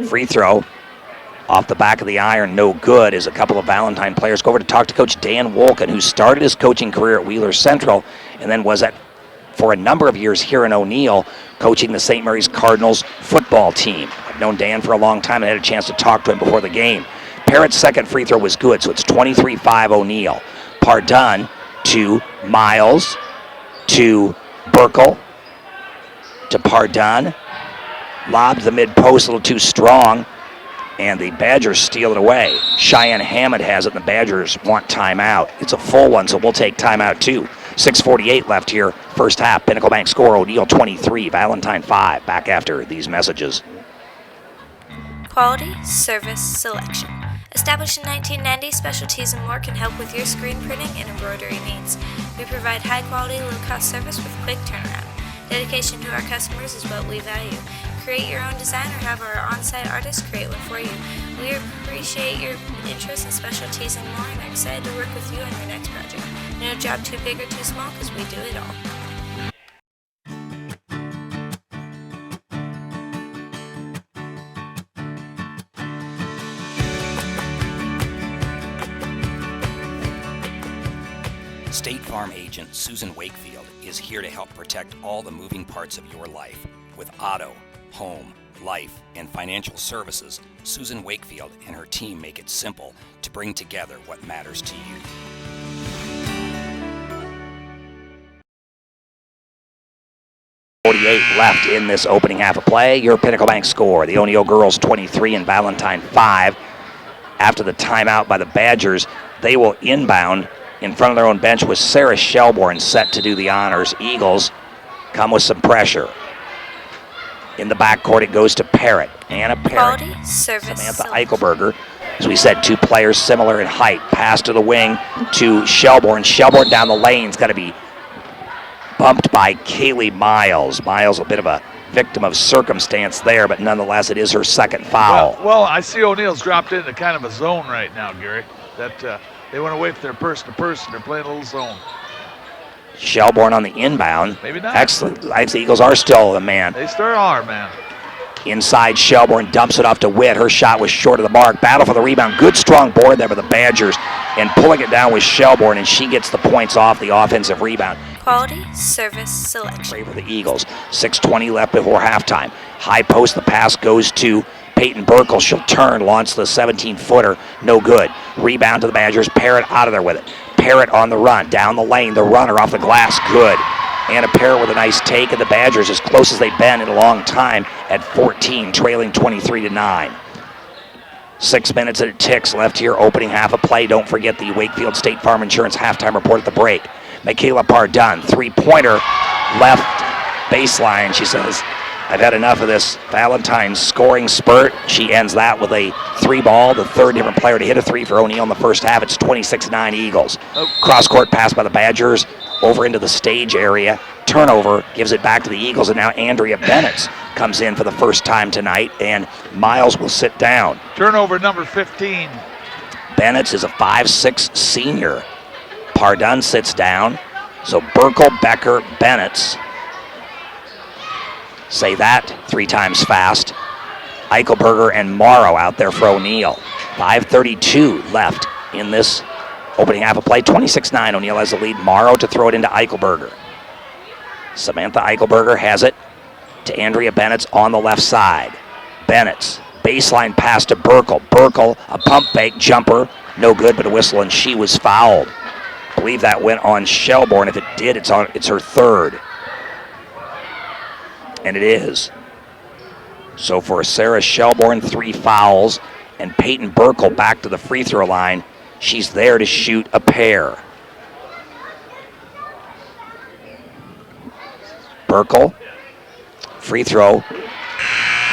S2: Free throw off the back of the iron, no good, as a couple of Valentine players go over to talk to Coach Dan Wolken, who started his coaching career at Wheeler Central and then was for a number of years here in O'Neill, coaching the St. Mary's Cardinals football team. I've known Dan for a long time and had a chance to talk to him before the game. Parrott's second free throw was good, so it's 23-5 O'Neill. Pardun to Miles, to Burkle, to Pardun. Lobbed the mid-post, a little too strong, and the Badgers steal it away. Cheyenne Hammond has it, and the Badgers want timeout. It's a full one, so we'll take timeout too. 6:48 left here, first half. Pinnacle Bank score, O'Neill 23, Valentine 5. Back after these messages.
S5: Quality, service, selection. Established in 1990, Specialties and More can help with your screen printing and embroidery needs. We provide high-quality, low-cost service with quick turnaround. Dedication to our customers is what we value. Create your own design or have our on-site artists create one for you. We appreciate your interest in Specialties and More and are excited to work with you on your next project. No job too big or too small because we do it all.
S2: State Farm agent Susan Wakefield is here to help protect all the moving parts of your life. With auto, home, life, and financial services, Susan Wakefield and her team make it simple to bring together what matters to you. .48 left in this opening half of play. Your Pinnacle Bank score, the O'Neill girls 23 and Valentine 5. After the timeout by the Badgers, they will inbound in front of their own bench with Sarah Shelbourne set to do the honors. Eagles come with some pressure. In the backcourt, it goes to Parrott. Anna Parrott,
S5: Quality service
S2: Samantha
S5: selection.
S2: Eichelberger. As we said, two players similar in height. Pass to the wing to Shelbourne. Shelbourne down the lane's got to be bumped by Kaylee Miles. Miles, a bit of a victim of circumstance there, but nonetheless, it is her second foul.
S3: Well, I see O'Neill's dropped into kind of a zone right now, Gary. That they want to wait for their person-to-person. They're playing a little zone.
S2: Shelbourne on the inbound.
S3: Maybe not.
S2: Excellent. The Eagles are still the man.
S3: They still are, man.
S2: Inside, Shelbourne dumps it off to Witt. Her shot was short of the mark. Battle for the rebound. Good, strong board there by the Badgers. And pulling it down was Shelbourne, and she gets the points off the offensive rebound.
S5: Quality service selection.
S2: For the Eagles. 6:20 left before halftime. High post, the pass goes to Peyton Burkle. She'll turn, launch the 17-footer. No good. Rebound to the Badgers. Parrott out of there with it. Parrott on the run. Down the lane. The runner off the glass. Good. Anna Parrott with a nice take, and the Badgers as close as they've been in a long time at 14, trailing 23-9. 6 minutes and it ticks left here, opening half of play. Don't forget the Wakefield State Farm Insurance halftime report at the break. Michaela Pardun, three-pointer, left baseline. She says, I've had enough of this Valentine scoring spurt. She ends that with a three ball, the third different player to hit a three for O'Neill in the first half. It's 26-9 Eagles. Cross-court pass by the Badgers over into the stage area. Turnover gives it back to the Eagles, and now Andrea Bennett comes in for the first time tonight, and Miles will sit down.
S3: Turnover number 15.
S2: Bennett is a 5'6" senior. Pardun sits down. So Burkle, Becker, Bennett. Say that 3 times fast. Eichelberger and Morrow out there for O'Neill. 5:32 left in this opening half of play. 26-9, O'Neill has the lead. Morrow to throw it into Eichelberger. Samantha Eichelberger has it to Andrea Bennett on the left side. Bennett, baseline pass to Burkle. Burkle, a pump fake jumper, no good, but a whistle, and she was fouled. I believe that went on Shelbourne. If it did, it's her third. And it is. So for Sarah Shelbourne, 3 fouls, and Peyton Burkle back to the free throw line. She's there to shoot a pair. Burkle, free throw,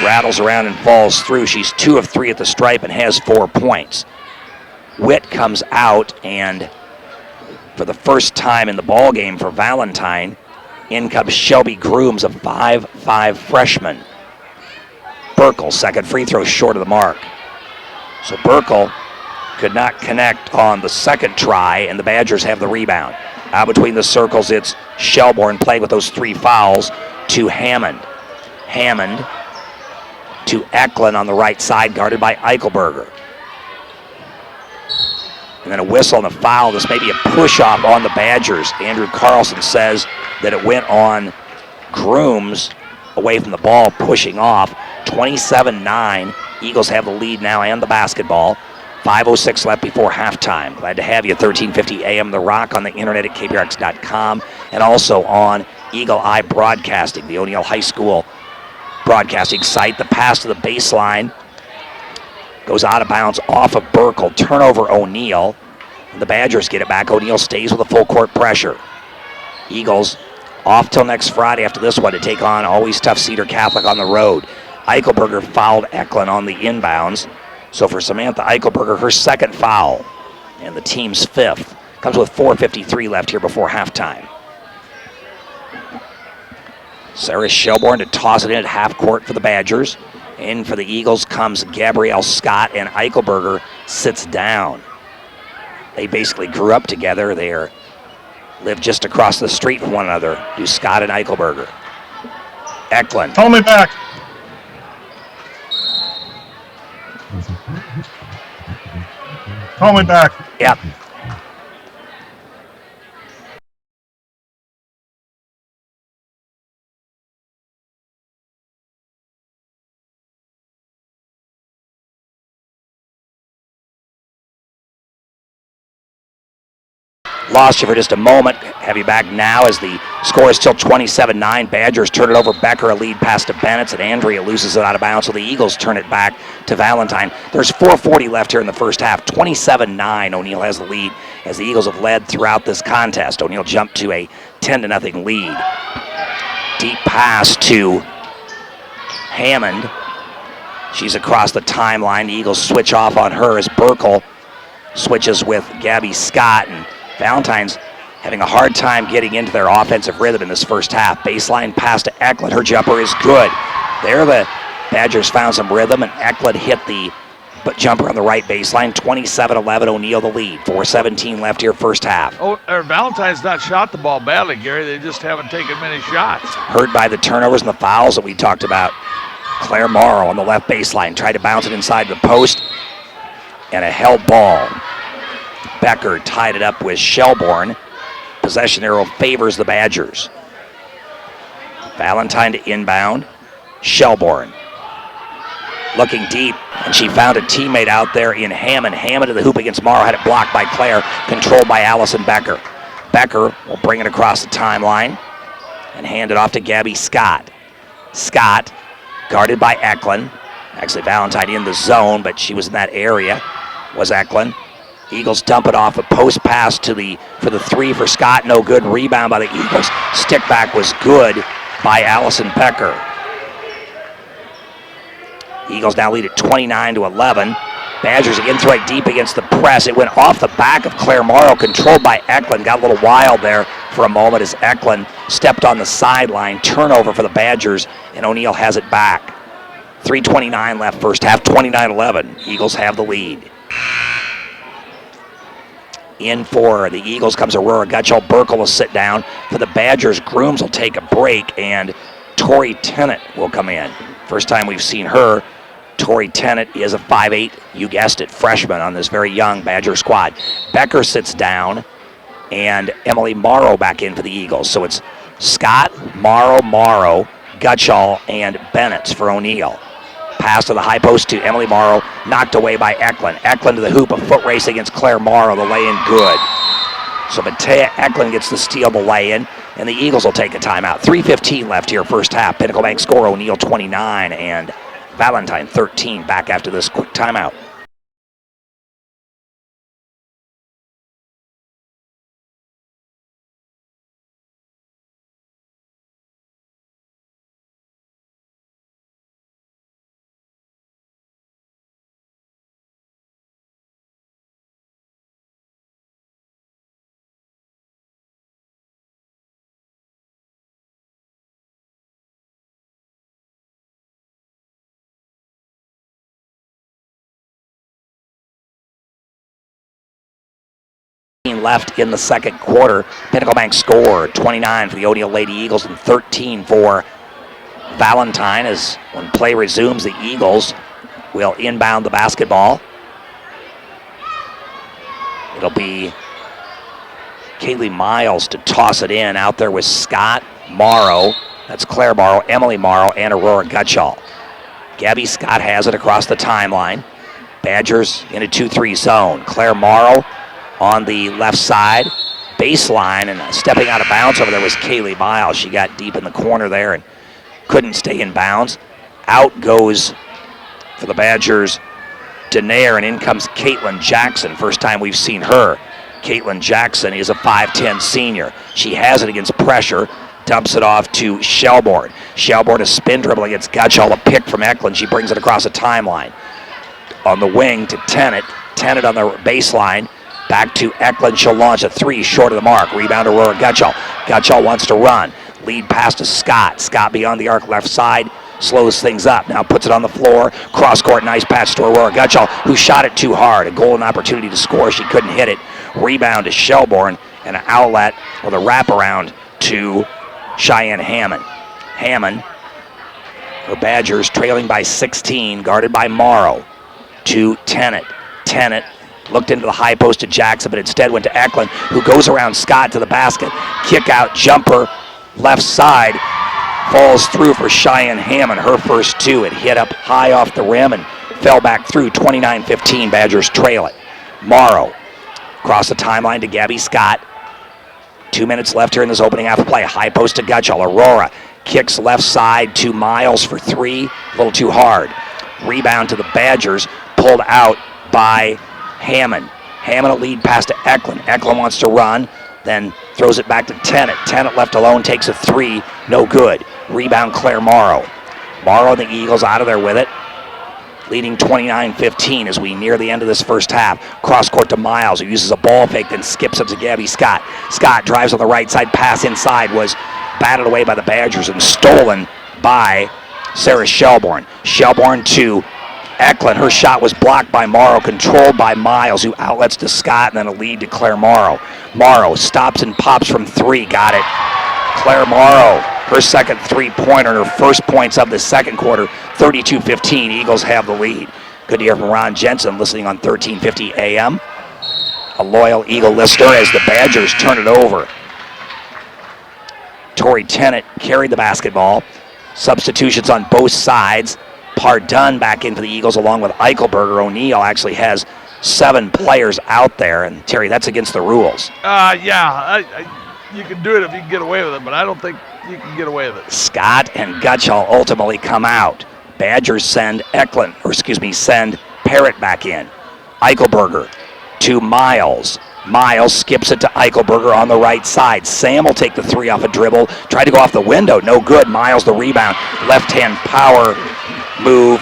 S2: rattles around and falls through. She's 2 of 3 at the stripe and has 4 points. Witt comes out, and for the first time in the ball game for Valentine, in comes Shelby Grooms, a 5'5" freshman. Burkle, second free throw short of the mark. So Burkle could not connect on the second try, and the Badgers have the rebound. Out between the circles, it's Shelbourne playing with those 3 fouls to Hammond. Hammond to Eklund on the right side, guarded by Eichelberger. And then a whistle and a foul. This may be a push-off on the Badgers. Andrew Carlson says that it went on Grooms away from the ball, pushing off. 27-9. Eagles have the lead now and the basketball. 5:06 left before halftime. Glad to have you at 1350 AM The Rock, on the internet at kprx.com, and also on Eagle Eye Broadcasting, the O'Neill High School broadcasting site. The pass to the baseline goes out of bounds off of Burkle. Turnover O'Neill. The Badgers get it back. O'Neill stays with a full court pressure. Eagles off till next Friday after this one to take on always tough Cedar Catholic on the road. Eichelberger fouled Eklund on the inbounds. So for Samantha Eichelberger, her second foul, and the team's 5th. Comes with 4:53 left here before halftime. Sarah Shelbourne to toss it in at half court for the Badgers. In for the Eagles comes Gabrielle Scott, and Eichelberger sits down. They basically grew up together. They live just across the street from one another, do Scott and Eichelberger. Eklund.
S1: Call me back. Call me back.
S2: Yep. Lost you for just a moment. Have you back now as the score is still 27-9. Badgers turn it over. Becker, a lead pass to Bennett, and Andrea loses it out of bounds, so the Eagles turn it back to Valentine. There's 4:40 left here in the first half. 27-9. O'Neill has the lead as the Eagles have led throughout this contest. O'Neill jumped to a 10-0 lead. Deep pass to Hammond. She's across the timeline. The Eagles switch off on her as Burkle switches with Gabby Scott. And Valentine's having a hard time getting into their offensive rhythm in this first half. Baseline pass to Eklund. Her jumper is good. There the Badgers found some rhythm, and Eklund hit the jumper on the right baseline. 27-11, O'Neill the lead. 4:17 left here first half.
S3: Valentine's not shot the ball badly, Gary. They just haven't taken many shots.
S2: Hurt by the turnovers and the fouls that we talked about. Claire Morrow on the left baseline tried to bounce it inside the post, and a held ball. Becker tied it up with Shelbourne. Possession arrow favors the Badgers. Valentine to inbound. Shelbourne looking deep, and she found a teammate out there in Hammond. Hammond to the hoop against Morrow, had it blocked by Claire, controlled by Allison Becker. Becker will bring it across the timeline and hand it off to Gabby Scott. Scott guarded by Eklund. Actually, Valentine in the zone, but she was in that area, was Eklund. Eagles dump it off, a post pass for the three for Scott, no good. Rebound by the Eagles. Stick back was good by Allison Becker. Eagles now lead at 29-11. Badgers again throwing deep against the press. It went off the back of Claire Morrow, controlled by Eklund. Got a little wild there for a moment as Eklund stepped on the sideline. Turnover for the Badgers, and O'Neill has it back. 3:29 left first half, 29-11. Eagles have the lead. In for the Eagles comes Aurora Gutschall. Burkle will sit down. For the Badgers, Grooms will take a break, and Tori Tennant will come in. First time we've seen her. Tori Tennant is a 5'8", you guessed it, freshman on this very young Badger squad. Becker sits down, and Emily Morrow back in for the Eagles. So it's Scott, Morrow, Gutschall, and Bennett for O'Neill. Pass to the high post to Emily Morrow, knocked away by Eklund. Eklund to the hoop, a foot race against Claire Morrow, the lay-in good. So Matea Eklund gets the steal, the lay-in, and the Eagles will take a timeout. 3:15 left here first half. Pinnacle Bank score, O'Neill 29 and Valentine 13. Back after this quick timeout. Left in the second quarter. Pinnacle Bank score 29 for the O'Neill Lady Eagles and 13 for Valentine. As when play resumes, the Eagles will inbound the basketball. It'll be Kaylee Miles to toss it in. Out there with Scott Morrow. That's Claire Morrow, Emily Morrow, and Aurora Gutschall. Gabby Scott has it across the timeline. Badgers in a 2-3 zone. Claire Morrow on the left side, baseline, and stepping out of bounds over there was Kaylee Miles. She got deep in the corner there and couldn't stay in bounds. Out goes for the Badgers Denaire, and in comes Caitlin Jackson. First time we've seen her. Caitlin Jackson is a 5'10 senior. She has it against pressure, dumps it off to Shelbourne. Shelbourne a spin dribble against Gutschall, a pick from Eklund. She brings it across the timeline. On the wing to Tennant. Tennant on the baseline. Back to Eklund. She'll launch a three short of the mark. Rebound to Aurora Gutschall. Gutschall wants to run. Lead pass to Scott. Scott beyond the arc left side. Slows things up. Now puts it on the floor. Cross court. Nice pass to Aurora Gutschall, who shot it too hard. A golden opportunity to score. She couldn't hit it. Rebound to Shelbourne. And an outlet with a wraparound to Cheyenne Hammond. Hammond, her Badgers trailing by 16. Guarded by Morrow. To Tennant. Tennant looked into the high post to Jackson, but instead went to Eklund, who goes around Scott to the basket. Kick out jumper, left side, falls through for Cheyenne Hammond, her first two. It hit up high off the rim and fell back through. 29-15, Badgers trail it. Morrow across the timeline to Gabby Scott. 2 minutes left here in this opening half of play. High post to Gutschall. Aurora kicks left side to Miles for three. A little too hard. Rebound to the Badgers, pulled out by Hammond. Hammond a lead pass to Eklund. Eklund wants to run, then throws it back to Tennant. Tennant left alone, takes a three, no good. Rebound Claire Morrow. Morrow and the Eagles out of there with it, leading 29-15 as we near the end of this first half. Cross court to Miles, who uses a ball fake, then skips up to Gabby Scott. Scott drives on the right side, pass inside, was batted away by the Badgers and stolen by Sarah Shelbourne. Shelbourne to Eklund. Her shot was blocked by Morrow, controlled by Miles, who outlets to Scott, and then a lead to Claire Morrow. Morrow stops and pops from three. Got it. Claire Morrow, her second three-pointer, and her first points of the second quarter. 32-15. Eagles have the lead. Good to hear from Ron Jensen, listening on 1350 AM. A loyal Eagle listener as the Badgers turn it over. Tori Tennant carried the basketball. Substitutions on both sides. Pardun back in for the Eagles along with Eichelberger. O'Neill actually has 7 players out there. And Terry, that's against the rules.
S3: You can do it if you can get away with it, but I don't think you can get away with it.
S2: Scott and Gutschall ultimately come out. Badgers send send Parrott back in. Eichelberger to Miles. Miles skips it to Eichelberger on the right side. Sam will take the three off a dribble. Tried to go off the window. No good. Miles the rebound. Left-hand power move,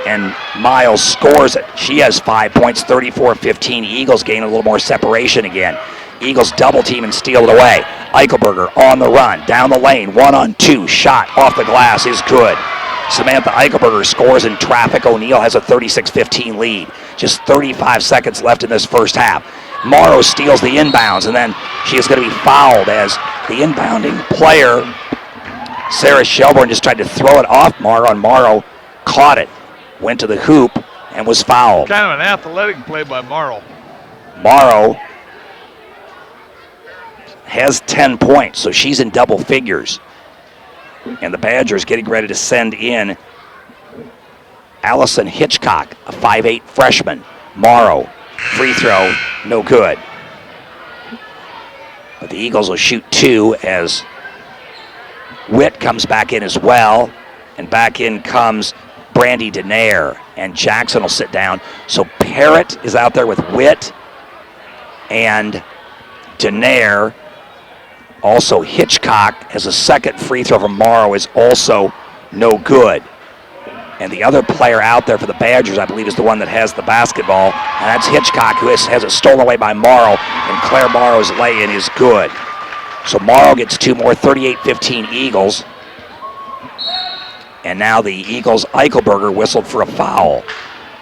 S2: and Miles scores it. She has 5 points, 34-15. Eagles gain a little more separation again. Eagles double team and steal it away. Eichelberger on the run. Down the lane. 1-on-2. Shot off the glass is good. Samantha Eichelberger scores in traffic. O'Neill has a 36-15 lead. Just 35 seconds left in this first half. Morrow steals the inbounds, and then she is going to be fouled as the inbounding player, Sarah Shelbourne, just tried to throw it off Morrow, and Morrow caught it, went to the hoop, and was fouled.
S3: Kind of an athletic play by Morrow.
S2: Morrow has 10 points, so she's in double figures. And the Badgers getting ready to send in Allison Hitchcock, a 5'8 freshman. Morrow, free throw, no good. But the Eagles will shoot 2 as Witt comes back in as well. And back in comes Brandy Denaire. And Jackson will sit down. So Parrott is out there with Witt and Denaire. Also Hitchcock as a second free throw from Morrow is also no good. And the other player out there for the Badgers, I believe, is the one that has the basketball. And that's Hitchcock, who has it stolen away by Morrow. And Claire Morrow's lay-in is good. So Morrow gets 2 more, 38-15 Eagles. And now the Eagles' Eichelberger whistled for a foul.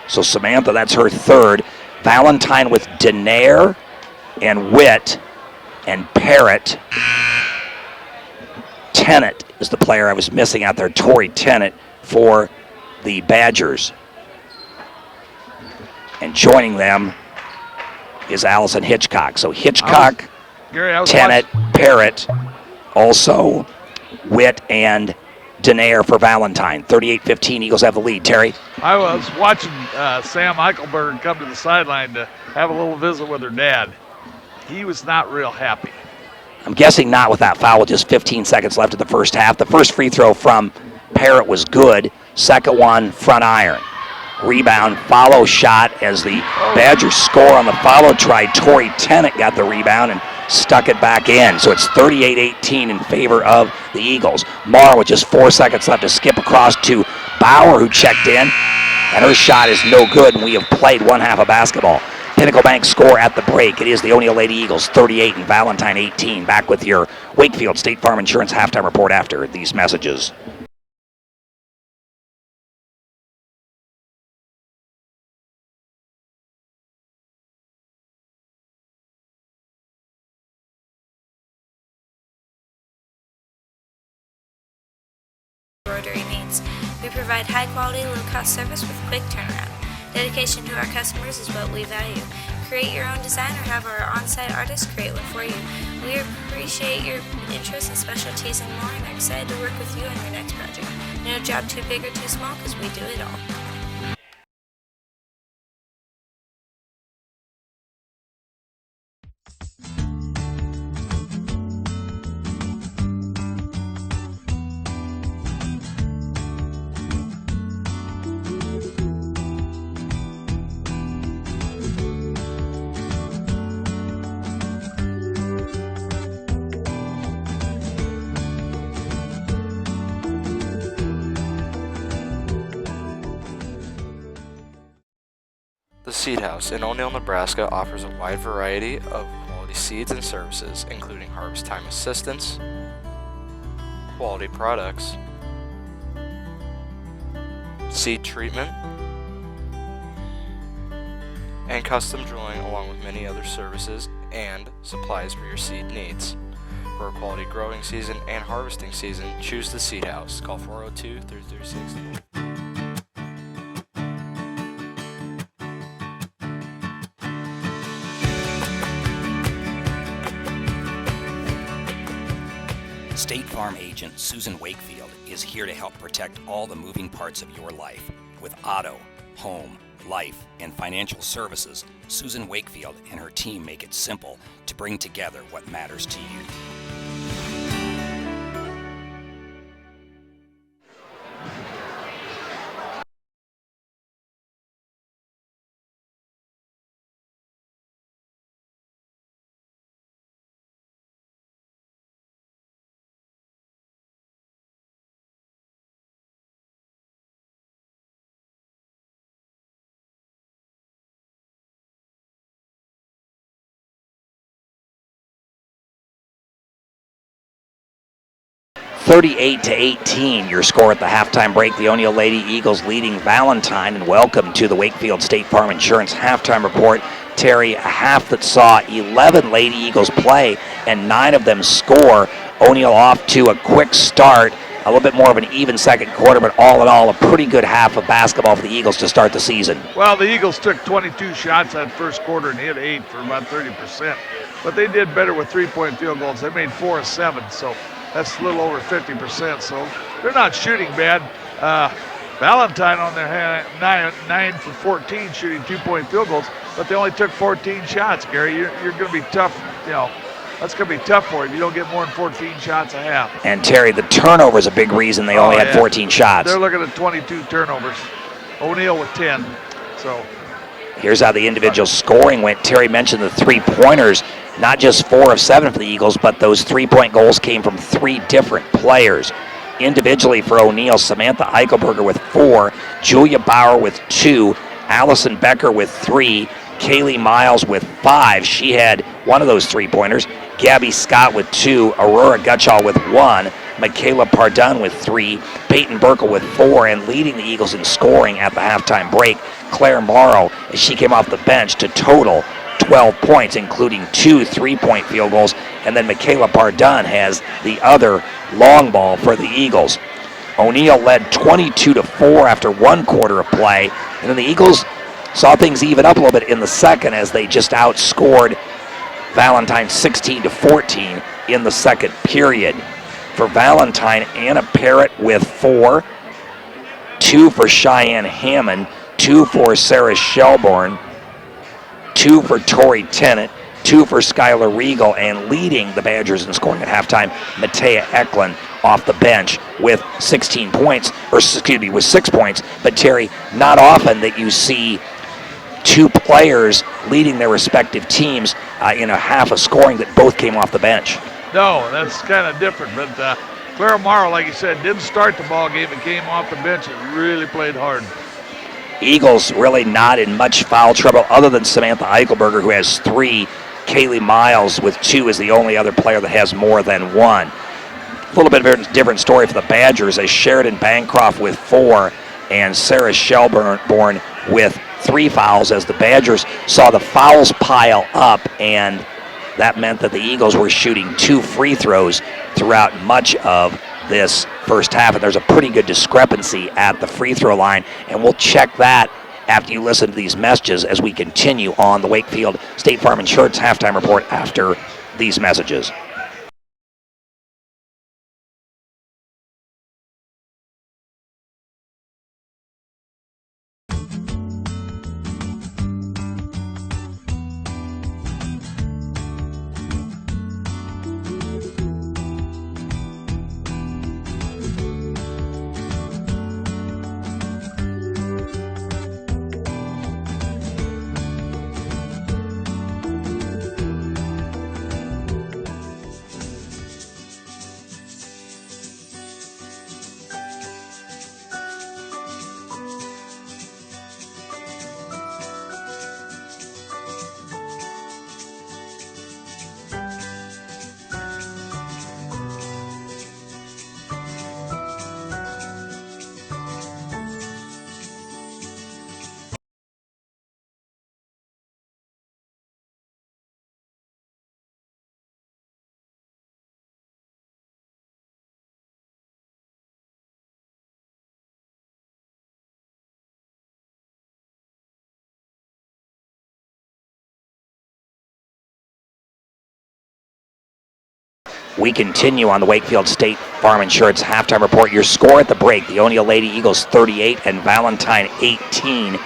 S2: So Samantha, that's her third. Valentine with Denaire and Witt and Parrott. Tennant is the player I was missing out there, Tori Tennant, for the Badgers. And joining them is Allison Hitchcock. So Hitchcock, Tennant, Parrott, also Witt and Denaire for Valentine. 38-15, Eagles have the lead. Terry?
S3: I was watching Sam Eichelberger come to the sideline to have a little visit with her dad. He was not real happy.
S2: I'm guessing not with that foul with just 15 seconds left of the first half. The first free throw from Parrott was good. Second one, front iron. Rebound, follow shot as the Badgers score on the follow try. Tori Tennant got the rebound and stuck it back in. So it's 38-18 in favor of the Eagles. Morrow with just 4 seconds left to skip across to Bauer, who checked in. And her shot is no good, and we have played one half of basketball. Pinnacle Bank score at the break. It is the O'Neill Lady Eagles 38 and Valentine 18. Back with your Wakefield State Farm Insurance halftime report after these messages.
S5: Embroidery needs. We provide high-quality, low-cost service with quick turnaround. Dedication to our customers is what we value. Create your own design or have our on-site artists create one for you. We appreciate your interest in specialties and more and are excited to work with you on your next project. No job too big or too small because we do it all.
S4: The Seed House in O'Neill, Nebraska offers a wide variety of quality seeds and services, including harvest time assistance, quality products, seed treatment, and custom drilling, along with many other services and supplies for your seed needs. For a quality growing season and harvesting season, choose the Seed House. Call 402-336.
S2: State Farm agent Susan Wakefield is here to help protect all the moving parts of your life. With auto, home, life, and financial services, Susan Wakefield and her team make it simple to bring together what matters to you. (38-18), your score at the halftime break. The O'Neill Lady Eagles leading Valentine. And welcome to the Wakefield State Farm Insurance halftime report. Terry, a half that saw 11 Lady Eagles play and 9 of them score. O'Neill off to a quick start. A little bit more of an even second quarter, but all in all, a pretty good half of basketball for the Eagles to start the season.
S3: Well, the Eagles took 22 shots that first quarter and hit 8 for about 30%. But they did better with 3-point field goals. They made 4 of 7, so that's a little over 50%. So they're not shooting bad. Valentine on their hand, 9 for 14 shooting 2-point field goals, but they only took 14 shots, Gary. You're going to be tough, that's going to be tough for you if you don't get more than 14 shots a half.
S2: And Terry, the turnover is a big reason they only had 14 shots.
S3: They're looking at 22 turnovers. O'Neill with 10. So
S2: here's how the individual scoring went. Terry mentioned the three-pointers, not just 4 of 7 for the Eagles, but those 3-point goals came from 3 different players. Individually for O'Neill, Samantha Eichelberger with 4, Julia Bauer with 2, Allison Becker with 3, Kaylee Miles with 5. She had one of those 3-pointers. Gabby Scott with 2, Aurora Gutschall with 1, Michaela Pardun with 3, Peyton Burkle with 4, and leading the Eagles in scoring at the halftime break, Claire Morrow, as she came off the bench to total 12 points, including 2 3-point field goals, and then Michaela Pardun has the other long ball for the Eagles. O'Neill led 22-4 after 1 quarter of play, and then the Eagles saw things even up a little bit in the second as they just outscored Valentine 16-14 in the second period. For Valentine, Anna Parrott with 4, 2 for Cheyenne Hammond, 2 for Sarah Shelbourne, 2 for Tori Tennant, 2 for Skylar Regal, and leading the Badgers in scoring at halftime, Matea Eklund off the bench with 16 points, with 6 points. But Terry, not often that you see 2 players leading their respective teams in a half of scoring that both came off the bench.
S3: No, that's kind of different. But Clara Morrow, like you said, didn't start the ball game and came off the bench and really played hard.
S2: Eagles really not in much foul trouble other than Samantha Eichelberger, who has 3. Kaylee Miles with 2 is the only other player that has more than 1. A little bit of a different story for the Badgers as Sheridan Bancroft with 4 and Sarah Shelbourne with 3 fouls, as the Badgers saw the fouls pile up, and that meant that the Eagles were shooting 2 free throws throughout much of this first half, and there's a pretty good discrepancy at the free throw line, and we'll check that after you listen to these messages as we continue on the Wakefield State Farm Insurance halftime report after these messages. we continue on the Wakefield State Farm Insurance halftime report. Your score at the break, the O'Neill Lady Eagles 38 and Valentine 18.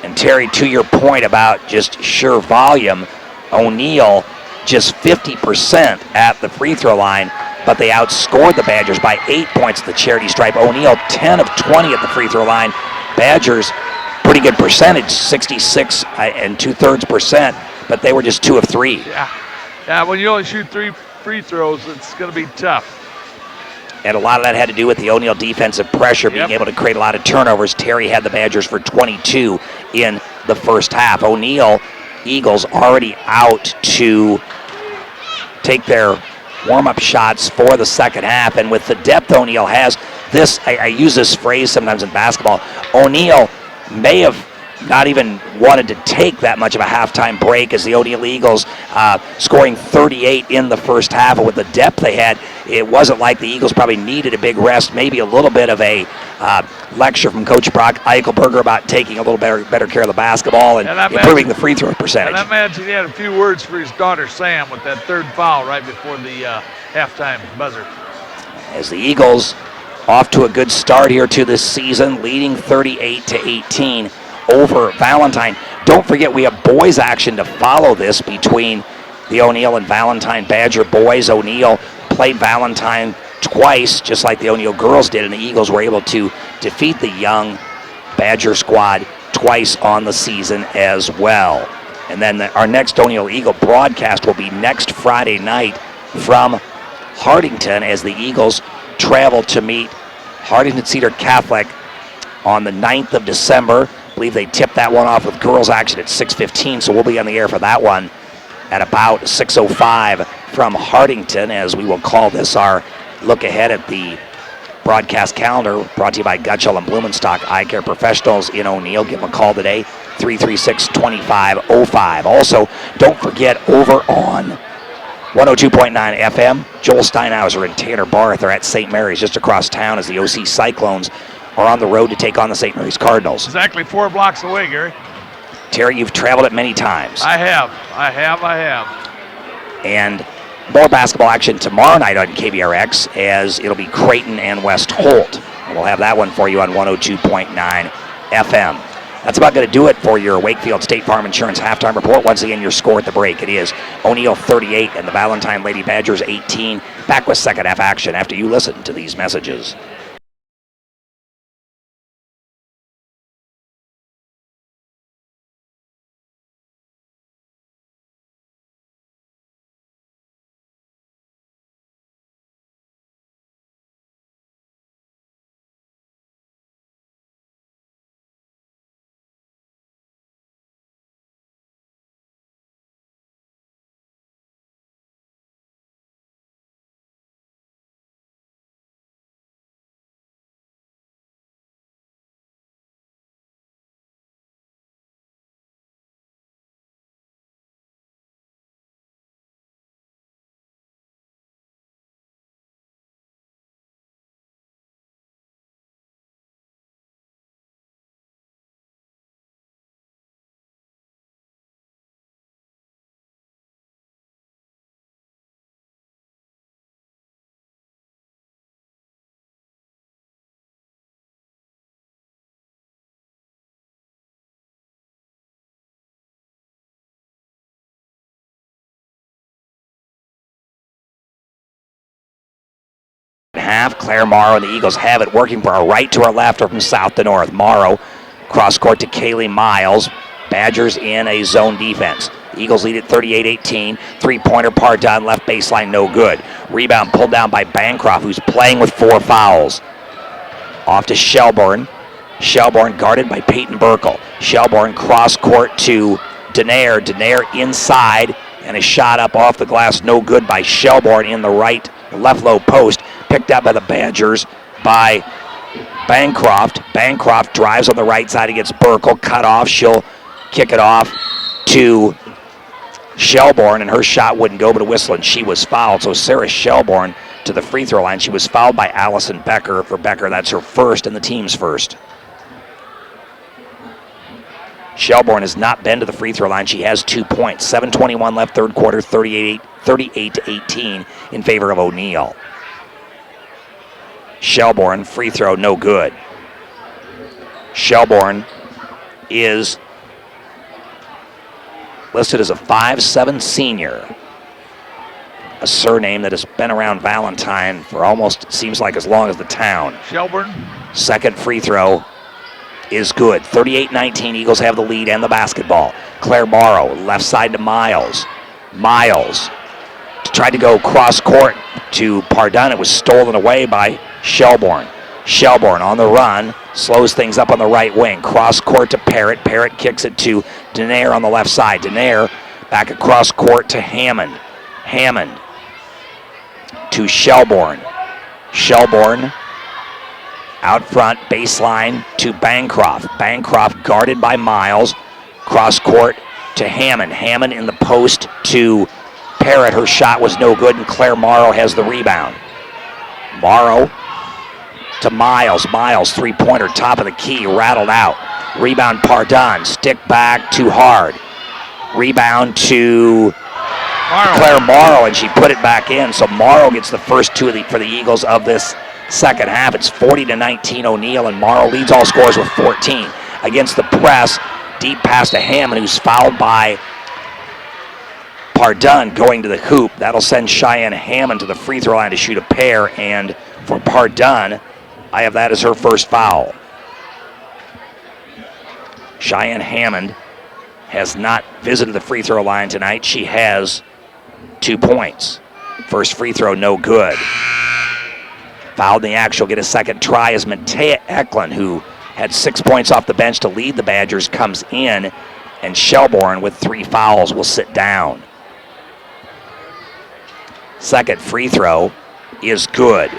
S2: And Terry, to your point about just sheer volume, O'Neill just 50% at the free throw line, but they outscored the Badgers by 8 points at the charity stripe. O'Neill 10 of 20 at the free throw line. Badgers, pretty good percentage, 66 and 2/3%, but they were just 2 of 3.
S3: Yeah, when you only shoot 3 free throws, it's going to be tough.
S2: And a lot of that had to do with the O'Neill defensive pressure, being able to create a lot of turnovers. Terry had the Badgers for 22 in the first half. O'Neill Eagles already out to take their warm-up shots for the second half. And with the depth O'Neill has, this, I use this phrase sometimes in basketball, O'Neill may have not even wanted to take that much of a halftime break, as the O'Neill Eagles scoring 38 in the first half. And with the depth they had, it wasn't like the Eagles probably needed a big rest, maybe a little bit of a lecture from Coach Brock Eichelberger about taking a little better care of the basketball and improving the free throw percentage.
S3: And I imagine he had a few words for his daughter Sam with that third foul right before the halftime buzzer.
S2: As the Eagles off to a good start here to this season, leading 38-18 over Valentine. Don't forget, we have boys action to follow this between the O'Neill and Valentine Badger boys. O'Neill played Valentine twice, just like the O'Neill girls did, and the Eagles were able to defeat the young Badger squad twice on the season as well. And then our next O'Neill Eagle broadcast will be next Friday night from Hardington, as the Eagles travel to meet Hardington Cedar Catholic on the 9th of December. I believe they tipped that one off with girls action at 6:15, so we'll be on the air for that one at about 6:05 from Hardington, as we will call this our look ahead at the broadcast calendar, brought to you by Gutschall and Blumenstock Eye Care Professionals in O'Neill. Give them a call today, 336-2505. Also, don't forget, over on 102.9 FM, Joel Steinhauser and Tanner Barth are at St. Mary's just across town, as the OC Cyclones are on the road to take on the St. Mary's Cardinals.
S3: Exactly 4 blocks away, Gary.
S2: Terry, you've traveled it many times.
S3: I have.
S2: And more basketball action tomorrow night on KVRX, as it'll be Creighton and West Holt. And we'll have that one for you on 102.9 FM. That's about going to do it for your Wakefield State Farm Insurance halftime report. Once again, your score at the break. It is O'Neill 38 and the Valentine Lady Badgers 18. Back with second half action after you listen to these messages. Half. Claire Morrow and the Eagles have it, working from our right to our left or from south to north. Morrow cross court to Kaylee Miles. Badgers in a zone defense. The Eagles lead at 38-18. Three-pointer Pardon, left baseline, no good. Rebound pulled down by Bancroft, who's playing with 4 fouls. Off to Shelbourne. Shelbourne guarded by Peyton Burkle. Shelbourne cross court to Denaire. Denaire inside, and a shot up off the glass, no good by Shelbourne in the left low post. Picked up by the Badgers by Bancroft. Bancroft drives on the right side against Burkle, cut off. She'll kick it off to Shelbourne, and her shot wouldn't go but a whistle, and she was fouled. So Sarah Shelbourne to the free throw line. She was fouled by Allison Becker. For Becker, that's her first and the team's first. Shelbourne has not been to the free throw line. She has 2 points. 7:21 left, third quarter, 38 38-18 in favor of O'Neill. Shelbourne, free throw, no good. Shelbourne is listed as a 5'7" senior, a surname that has been around Valentine for almost, seems like, as long as the town.
S3: Shelburne.
S2: Second free throw is good. 38-19, Eagles have the lead and the basketball. Claire Morrow, left side to Miles. Miles tried to go cross court to Pardun. It was stolen away by Shelbourne. Shelbourne on the run, slows things up on the right wing. Cross court to Parrott. Parrott kicks it to Denaire on the left side. Denaire back across court to Hammond. Hammond to Shelbourne. Shelbourne out front, baseline to Bancroft. Bancroft guarded by Miles. Cross court to Hammond. Hammond in the post to Parrott. Her shot was no good, and Claire Morrow has the rebound. Morrow to Miles. Miles, three-pointer, top of the key, rattled out. Rebound Pardun. Stick back, too hard. Rebound to Claire Morrow, and she put it back in. So Morrow gets the first two for the Eagles of this second half. It's 40-19 O'Neill, and Morrow leads all scorers with 14. Against the press, deep pass to Hammond, who's fouled by Pardun going to the hoop. That'll send Cheyenne Hammond to the free throw line to shoot a pair, and for Pardun, I have that as her first foul. Cheyenne Hammond has not visited the free throw line tonight. She has 2 points. First free throw, no good. Fouled in the act. She'll get a second try as Matea Eklund, who had 6 points off the bench to lead the Badgers, comes in, and Shelbourne with 3 fouls will sit down. Second free throw is good.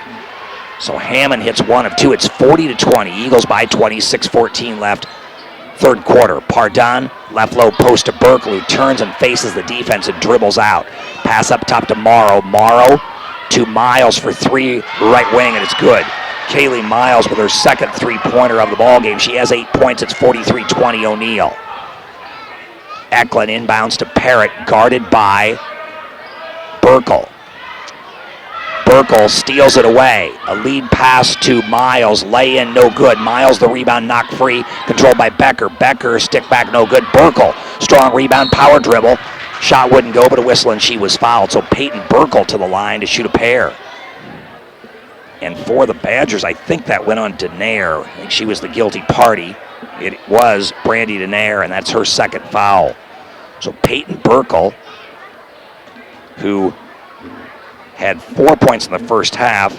S2: So Hammond hits 1 of 2. It's 40-20. Eagles by 20, 6:14 left. Third quarter. Pardun, left low post to Berkeley, who turns and faces the defense and dribbles out. Pass up top to Morrow. Morrow to Miles for 3, right wing, and it's good. Kaylee Miles with her second three-pointer of the ball game. She has 8 points. It's 43-20 O'Neill. Eklund inbounds to Parrott, guarded by Burkle. Burkle steals it away. A lead pass to Miles. Lay in, no good. Miles, the rebound, knocked free. Controlled by Becker. Becker, stick back, no good. Burkle, strong rebound, power dribble. Shot wouldn't go, but a whistle, and she was fouled. So Peyton Burkle to the line to shoot a pair. And for the Badgers, I think that went on Denaire. I think she was the guilty party. It was Brandy Denaire, and that's her second foul. So Peyton Burkle, who had 4 points in the first half,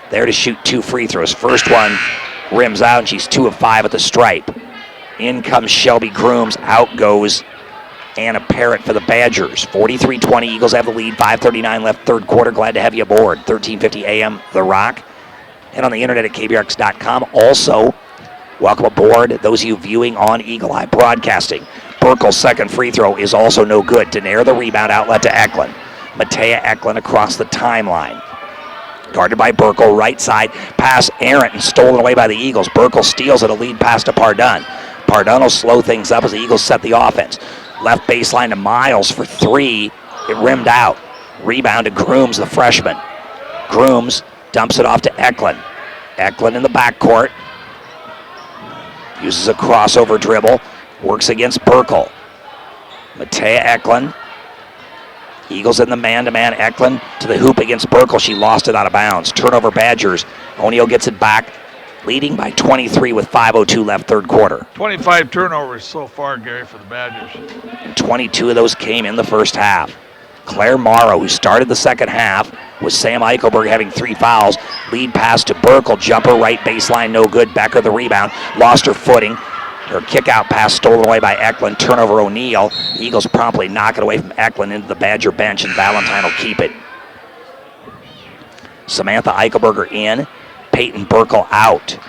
S2: there to shoot 2 free throws. First one rims out, and she's 2 of 5 at the stripe. In comes Shelby Grooms. Out goes Anna Parrott for the Badgers. 43-20, Eagles have the lead. 5:39 left, third quarter. Glad to have you aboard. 1350 AM, The Rock. And on the internet at kbrx.com. Also, welcome aboard those of you viewing on Eagle Eye Broadcasting. Burkle's second free throw is also no good. Denaire the rebound, outlet to Eklund. Matea Eklund across the timeline. Guarded by Burkle, right side. Pass errant and stolen away by the Eagles. Burkle steals it, a lead pass to Pardun. Pardun will slow things up as the Eagles set the offense. Left baseline to Miles for 3. It rimmed out. Rebound to Grooms, the freshman. Grooms dumps it off to Eklund. Eklund in the backcourt. Uses a crossover dribble. Works against Burkle. Matea Eklund. Eagles in the man-to-man. Eklund to the hoop against Burkle. She lost it out of bounds. Turnover Badgers. O'Neill gets it back, leading by 23 with 5:02 left, third quarter.
S3: 25 turnovers so far, Gary, for the Badgers.
S2: 22 of those came in the first half. Claire Morrow, who started the second half, with Sam Eichelberg having 3 fouls. Lead pass to Burkle. Jumper right baseline, no good. Becker the rebound. Lost her footing. Her kick-out pass stolen away by Eklund. Turnover O'Neill. The Eagles promptly knock it away from Eklund into the Badger bench, and Valentine will keep it. Samantha Eichelberger in. Peyton Burkle out.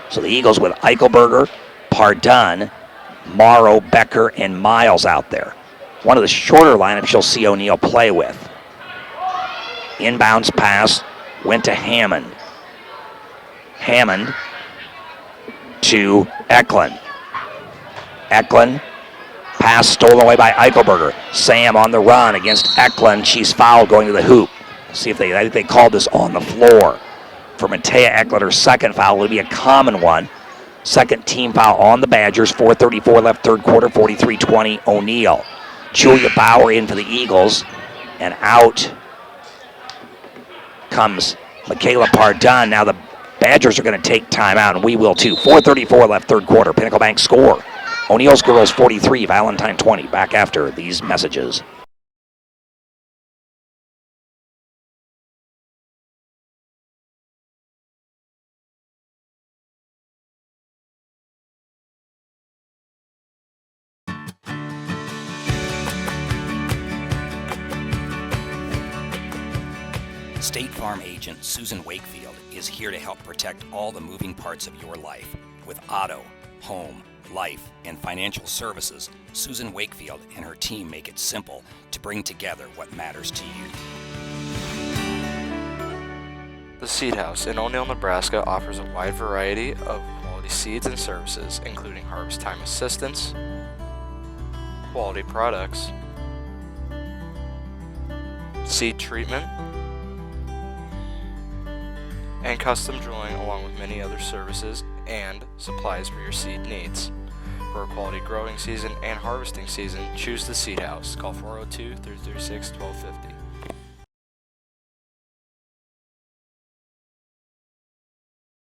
S2: So the Eagles with Eichelberger, Pardun, Morrow, Becker, and Miles out there. One of the shorter lineups you'll see O'Neill play with. Inbounds pass went to Hammond. Hammond to Eklund. Eklund Pass stolen away by Eichelberger. Sam on the run against Eklund. She's fouled going to the hoop. See if I think they called this on the floor. For Matea Eklund, her second foul will be a common one. Second team foul on the Badgers. 4:34 left third quarter, 43-20 O'Neill. Julia Bauer in for the Eagles. And out comes Michaela Pardun. Now the Badgers are going to take timeout, and we will too. 4:34 left third quarter. Pinnacle Bank score. O'Neill's girls 43, Valentine 20. Back after these messages. State Farm agent Susan Wakefield is here to help protect all the moving parts of your life. With auto, home, life, and financial services, Susan Wakefield and her team make it simple to bring together what matters to you.
S4: The Seed House in O'Neill, Nebraska offers a wide variety of quality seeds and services, including harvest time assistance, quality products, seed treatment, and custom drilling, along with many other services and supplies for your seed needs. For a quality growing season and harvesting season, choose the Seed House. Call 402-336-1250.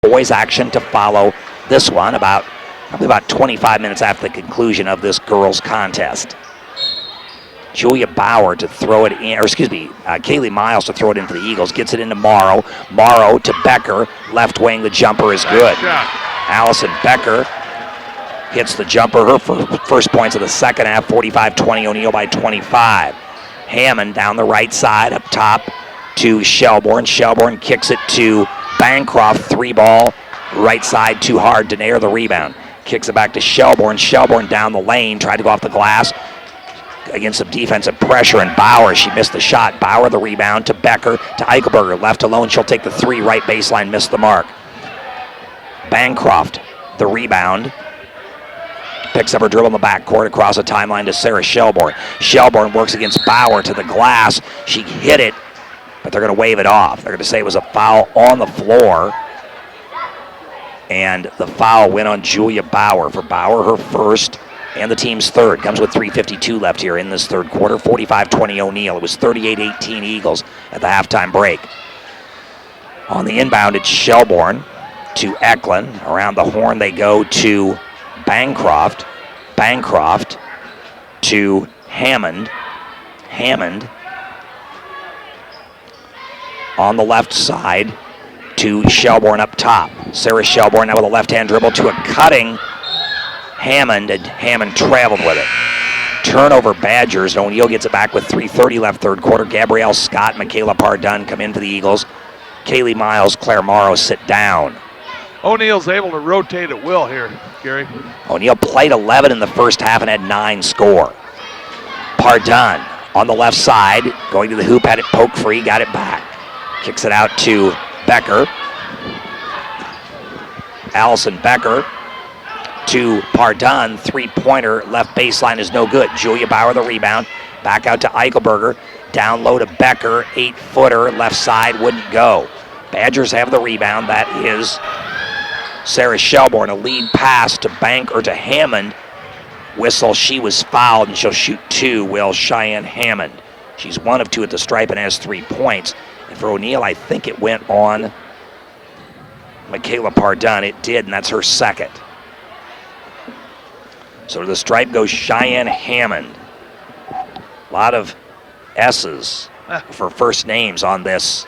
S2: Boys action to follow this one probably about 25 minutes after the conclusion of this girls contest. Julia Bauer to throw it in, Kaylee Miles to throw it in for the Eagles. Gets it into Morrow. Morrow to Becker. Left wing, the jumper is good. Allison Becker hits the jumper. Her first points of the second half. 45-20, O'Neill by 25. Hammond down the right side, up top to Shelbourne. Shelbourne kicks it to Bancroft. 3-ball, right side, too hard. Denaire the rebound. Kicks it back to Shelbourne. Shelbourne down the lane, tried to go off the glass against some defensive pressure, and Bauer, she missed the shot. Bauer the rebound to Becker, to Eichelberger. Left alone, she'll take the three, right baseline, missed the mark. Bancroft the rebound. Picks up her dribble in the backcourt across the timeline to Sarah Shelbourne. Shelbourne works against Bauer to the glass. She hit it, but they're going to wave it off. They're going to say it was a foul on the floor. And the foul went on Julia Bauer. For Bauer, her first and the team's third. Comes with 3:52 left here in this third quarter. 45-20 O'Neill. It was 38-18 Eagles at the halftime break. On the inbound, it's Shelbourne to Eklund. Around the horn they go to Bancroft. Bancroft to Hammond. Hammond on the left side to Shelbourne up top. Sarah Shelbourne now with a left-hand dribble to a cutting Hammond, and Hammond traveled with it. Turnover Badgers, and O'Neill gets it back with 3:30 left third quarter. Gabrielle Scott, Michaela Pardun come in for the Eagles. Kaylee Miles, Claire Morrow sit down.
S3: O'Neill's able to rotate at will here, Gary.
S2: O'Neill played 11 in the first half and had 9 score. Pardun on the left side, going to the hoop, had it poke free, got it back. Kicks it out to Becker. Allison Becker to Pardun. Three-pointer left baseline is no good. Julia Bauer the rebound. Back out to Eichelberger. Down low to Becker. 8-footer left side wouldn't go. Badgers have the rebound. That is Sarah Shelbourne. A lead pass to to Hammond. Whistle, she was fouled, and she'll shoot 2, will Cheyenne Hammond. She's 1 of 2 at the stripe and has 3 points. And for O'Neill, I think it went on Michaela Pardun. It did, and that's her second. So to the stripe goes Cheyenne Hammond. A lot of S's for first names on this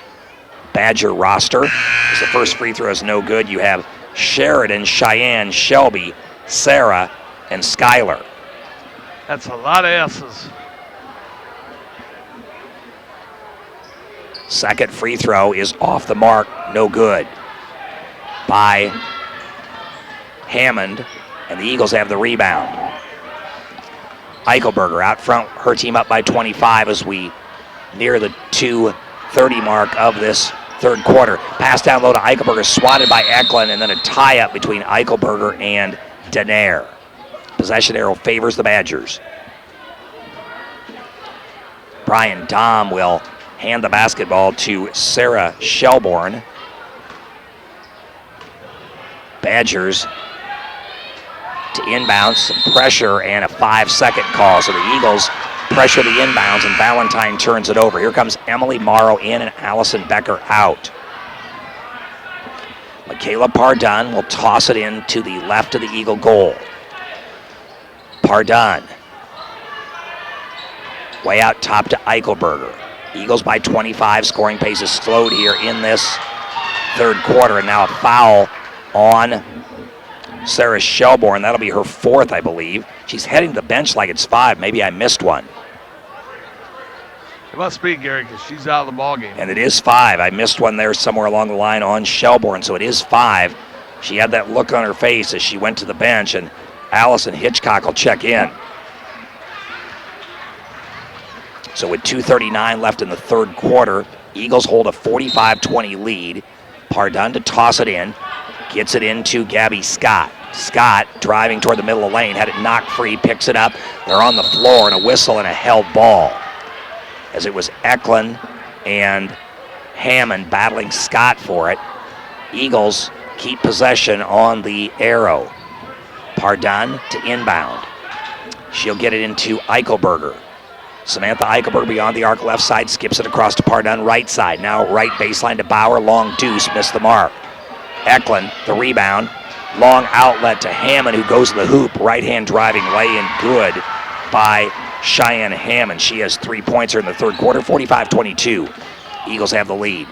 S2: Badger roster. As the first free throw is no good, you have Sheridan, Cheyenne, Shelby, Sarah, and Skylar.
S3: That's a lot of S's.
S2: Second free throw is off the mark, no good by Hammond, and the Eagles have the rebound. Eichelberger out front, her team up by 25 as we near the 2:30 mark of this third quarter. Pass down low to Eichelberger, swatted by Eklund, and then a tie-up between Eichelberger and Denaire. Possession arrow favors the Badgers. Brian Dom will hand the basketball to Sarah Shelbourne. Badgers to inbounds, some pressure, and a 5-second call. So the Eagles pressure the inbounds, and Valentine turns it over. Here comes Emily Morrow in and Allison Becker out. Michaela Pardun will toss it in to the left of the Eagle goal. Pardun. Way out top to Eichelberger. Eagles by 25. Scoring pace is slowed here in this third quarter. And now a foul on Sarah Shelbourne. That'll be her fourth, I believe. She's heading to the bench like it's 5. Maybe I missed one.
S3: It must be, Gary, because she's out of the ballgame.
S2: And it is 5. I missed one there somewhere along the line on Shelbourne, so it is 5. She had that look on her face as she went to the bench, and Allison Hitchcock will check in. So with 2:39 left in the third quarter, Eagles hold a 45-20 lead. Pardun to toss it in. Gets it into Gabby Scott. Scott driving toward the middle of the lane, had it knocked free, picks it up. They're on the floor, and a whistle and a held ball. As it was Eklund and Hammond battling Scott for it. Eagles keep possession on the arrow. Pardun to inbound. She'll get it into Eichelberger. Samantha Eichelberger beyond the arc left side, skips it across to Pardun right side. Now right baseline to Bauer, long deuce, missed the mark. Eklund, the rebound, long outlet to Hammond, who goes to the hoop, right hand driving lay-in, good by Cheyenne Hammond. She has 3 points here in the third quarter, 45-22. Eagles have the lead.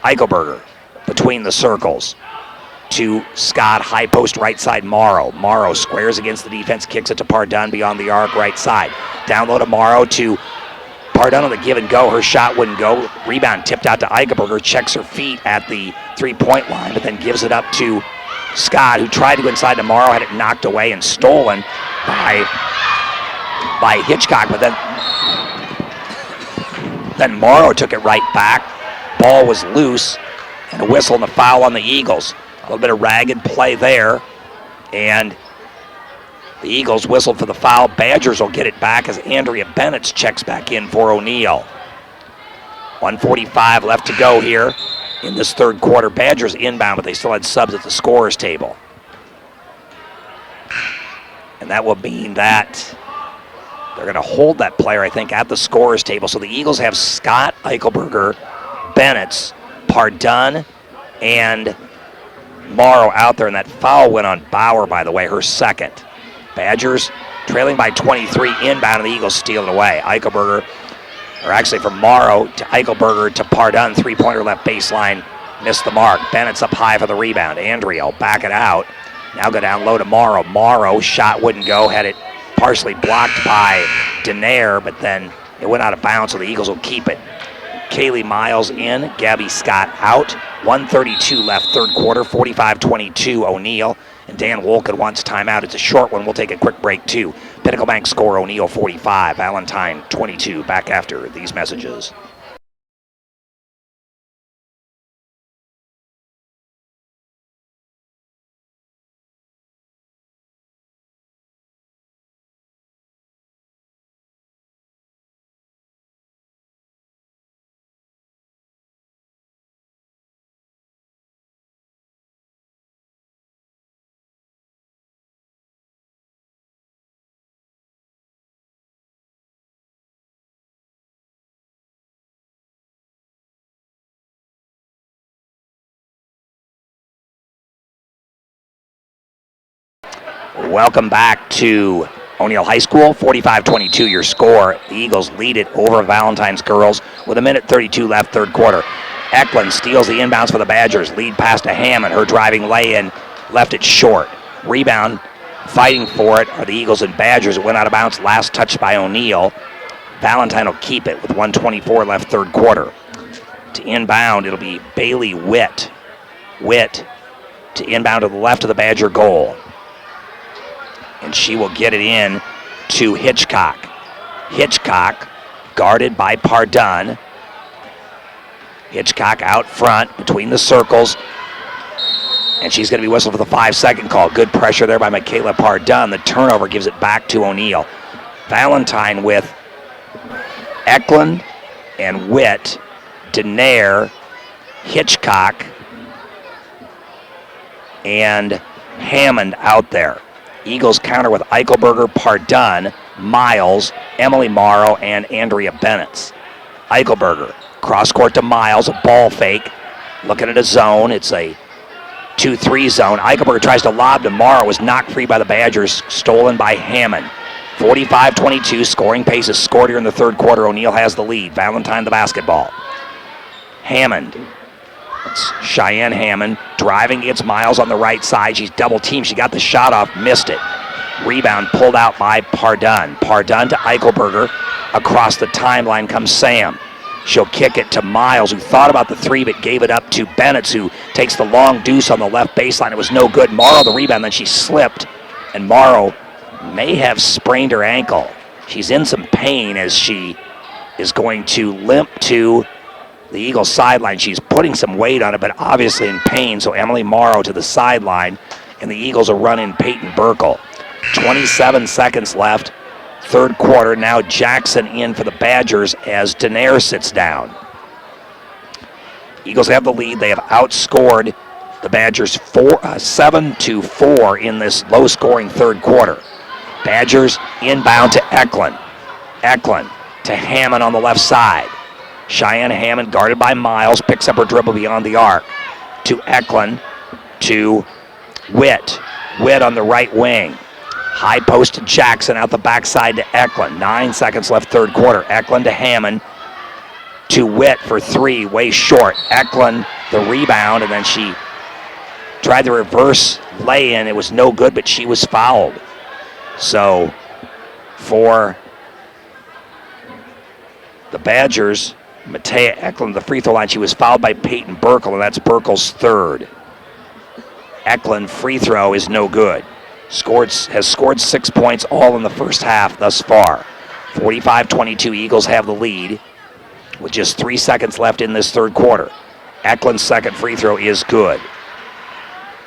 S2: Eichelberger between the circles to Scott, high post right side Morrow. Morrow squares against the defense, kicks it to Pardun beyond the arc right side. Down low to Morrow to Pardun on the give and go. Her shot wouldn't go. Rebound tipped out to Eichelberger, checks her feet at the 3-point line, but then gives it up to Scott, who tried to go inside to Morrow, had it knocked away and stolen by Hitchcock, but then Morrow took it right back. Ball was loose, and a whistle and a foul on the Eagles. A little bit of ragged play there, and the Eagles whistled for the foul. Badgers will get it back as Andrea Bennett checks back in for O'Neill. 1:45 left to go here in this third quarter. Badgers inbound, but they still had subs at the scorer's table. And that will mean that they're going to hold that player, I think, at the scorer's table. So the Eagles have Scott, Eichelberger, Bennett, Pardun, and Morrow out there. And that foul went on Bauer, by the way, her second. Badgers trailing by 23 inbound, and the Eagles steal it away. Eichelberger, or actually from Morrow to Eichelberger to Pardun, 3-pointer left baseline, missed the mark. Bennett's up high for the rebound. Andrea will back it out. Now go down low to Morrow. Morrow, shot wouldn't go, had it partially blocked by Denaire, but then it went out of bounds, so the Eagles will keep it. Kaylee Miles in, Gabby Scott out. 1:32 left third quarter, 45-22 O'Neill. And Dan Wolken wants timeout. It's a short one. We'll take a quick break too. Pinnacle Bank score, O'Neill 45, Valentine 22. Back after these messages. Welcome back to O'Neill High School, 45-22 your score. The Eagles lead it over Valentine's girls with 1:32 left third quarter. Eklund steals the inbounds for the Badgers. Lead pass to Hammond. Her driving lay-in left it short. Rebound, fighting for it are the Eagles and Badgers. It went out of bounds, last touch by O'Neill. Valentine will keep it with 1:24 left third quarter. To inbound, it'll be Bailey Witt. Witt to inbound to the left of the Badger goal. And she will get it in to Hitchcock. Hitchcock guarded by Pardun. Hitchcock out front between the circles. And she's going to be whistled for the 5-second call. Good pressure there by Michaela Pardun. The turnover gives it back to O'Neill. Valentine with Eklund and Witt, Denaire, Hitchcock, and Hammond out there. Eagles counter with Eichelberger, Pardun, Miles, Emily Morrow, and Andrea Bennett. Eichelberger, cross court to Miles, a ball fake. Looking at a zone. It's a 2-3 zone. Eichelberger tries to lob to Morrow, was knocked free by the Badgers, stolen by Hammond. 45-22, scoring pace is scored here in the third quarter. O'Neill has the lead. Valentine the basketball. Hammond. It's Cheyenne Hammond driving against Miles on the right side. She's double teamed. She got the shot off, missed it. Rebound pulled out by Pardun. Pardun to Eichelberger. Across the timeline comes Sam. She'll kick it to Miles, who thought about the three but gave it up to Bennett, who takes the long deuce on the left baseline. It was no good. Morrow the rebound, then she slipped, and Morrow may have sprained her ankle. She's in some pain as she is going to limp to the Eagles sideline. She's putting some weight on it, but obviously in pain, so Emily Morrow to the sideline, and the Eagles will run in Peyton Burkle. 27 seconds left. Third quarter, now Jackson in for the Badgers as Denaire sits down. Eagles have the lead. They have outscored the Badgers 7-4 in this low-scoring third quarter. Badgers inbound to Eklund. Eklund to Hammond on the left side. Cheyenne Hammond, guarded by Miles, picks up her dribble beyond the arc. To Eklund, to Witt. Witt on the right wing. High post to Jackson, out the backside to Eklund. 9 seconds left third quarter. Eklund to Hammond. To Witt for three, way short. Eklund the rebound, and then she tried the reverse lay-in. It was no good, but she was fouled. So for the Badgers, Matea Eklund, the free throw line, she was fouled by Peyton Burkle, and that's Burkle's third. Eklund free throw is no good. Has scored 6 points all in the first half thus far. 45-22, Eagles have the lead with just 3 seconds left in this third quarter. Eklund's second free throw is good.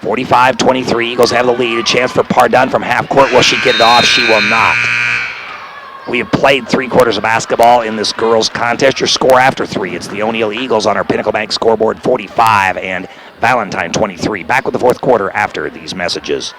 S2: 45-23, Eagles have the lead. A chance for Pardun from half court. Will she get it off? She will not. We have played 3 quarters of basketball in this girls contest. Your score after 3. It's the O'Neill Eagles on our Pinnacle Bank scoreboard, 45, and Valentine 23. Back with the fourth quarter after these messages.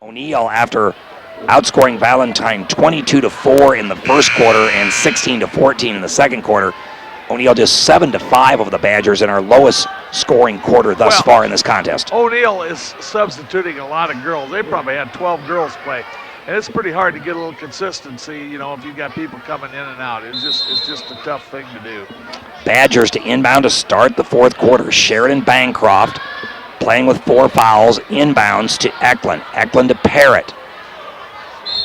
S2: O'Neill, after outscoring Valentine 22-4 in the first quarter and 16-14 in the second quarter, O'Neill just 7-5 over the Badgers in our lowest scoring quarter thus far in this contest.
S3: O'Neill is substituting a lot of girls. They probably had 12 girls play. And it's pretty hard to get a little consistency, you know, if you got people coming in and out. It's just a tough thing to do.
S2: Badgers to inbound to start the fourth quarter. Sheridan Bancroft playing with 4 fouls, inbounds to Eklund. Eklund to Parrott.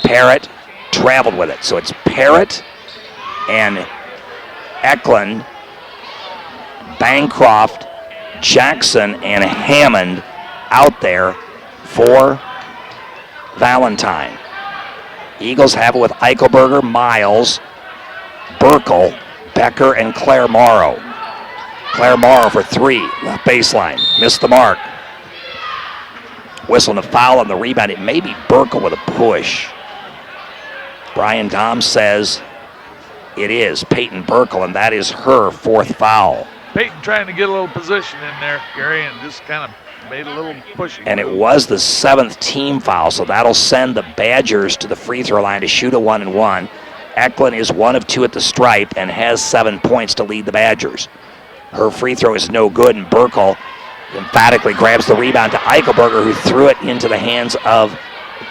S2: Parrott traveled with it. So it's Parrott and Eklund, Bancroft, Jackson, and Hammond out there for Valentine. Eagles have it with Eichelberger, Miles, Burkle, Becker, and Claire Morrow. Claire Morrow for 3, left baseline, missed the mark. Whistle and a foul on the rebound. It may be Burkle with a push. Brian Dom says it is Peyton Burkle, and that is her 4th foul.
S3: Peyton trying to get a little position in there, Gary, and just kind of made a little pushing.
S2: And it was the 7th team foul, so that'll send the Badgers to the free throw line to shoot a 1-and-1. Eklund is 1 of 2 at the stripe and has 7 points to lead the Badgers. Her free throw is no good, and Burkle emphatically grabs the rebound to Eichelberger, who threw it into the hands of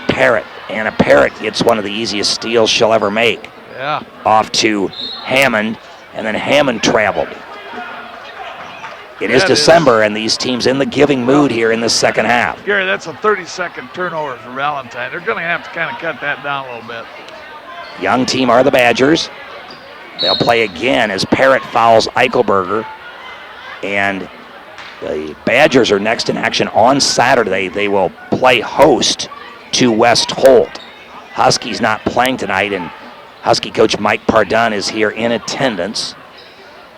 S2: Parrott. Anna Parrott gets one of the easiest steals she'll ever make.
S3: Yeah.
S2: Off to Hammond, and then Hammond traveled. It is December, and these teams in the giving mood here in the second half.
S3: Gary, that's a 30-second turnover for Valentine. They're going to have to kind of cut that down a little bit.
S2: Young team are the Badgers. They'll play again as Parrott fouls Eichelberger. And the Badgers are next in action on Saturday. They will play host to West Holt. Husky's not playing tonight, and Husky coach Mike Pardun is here in attendance,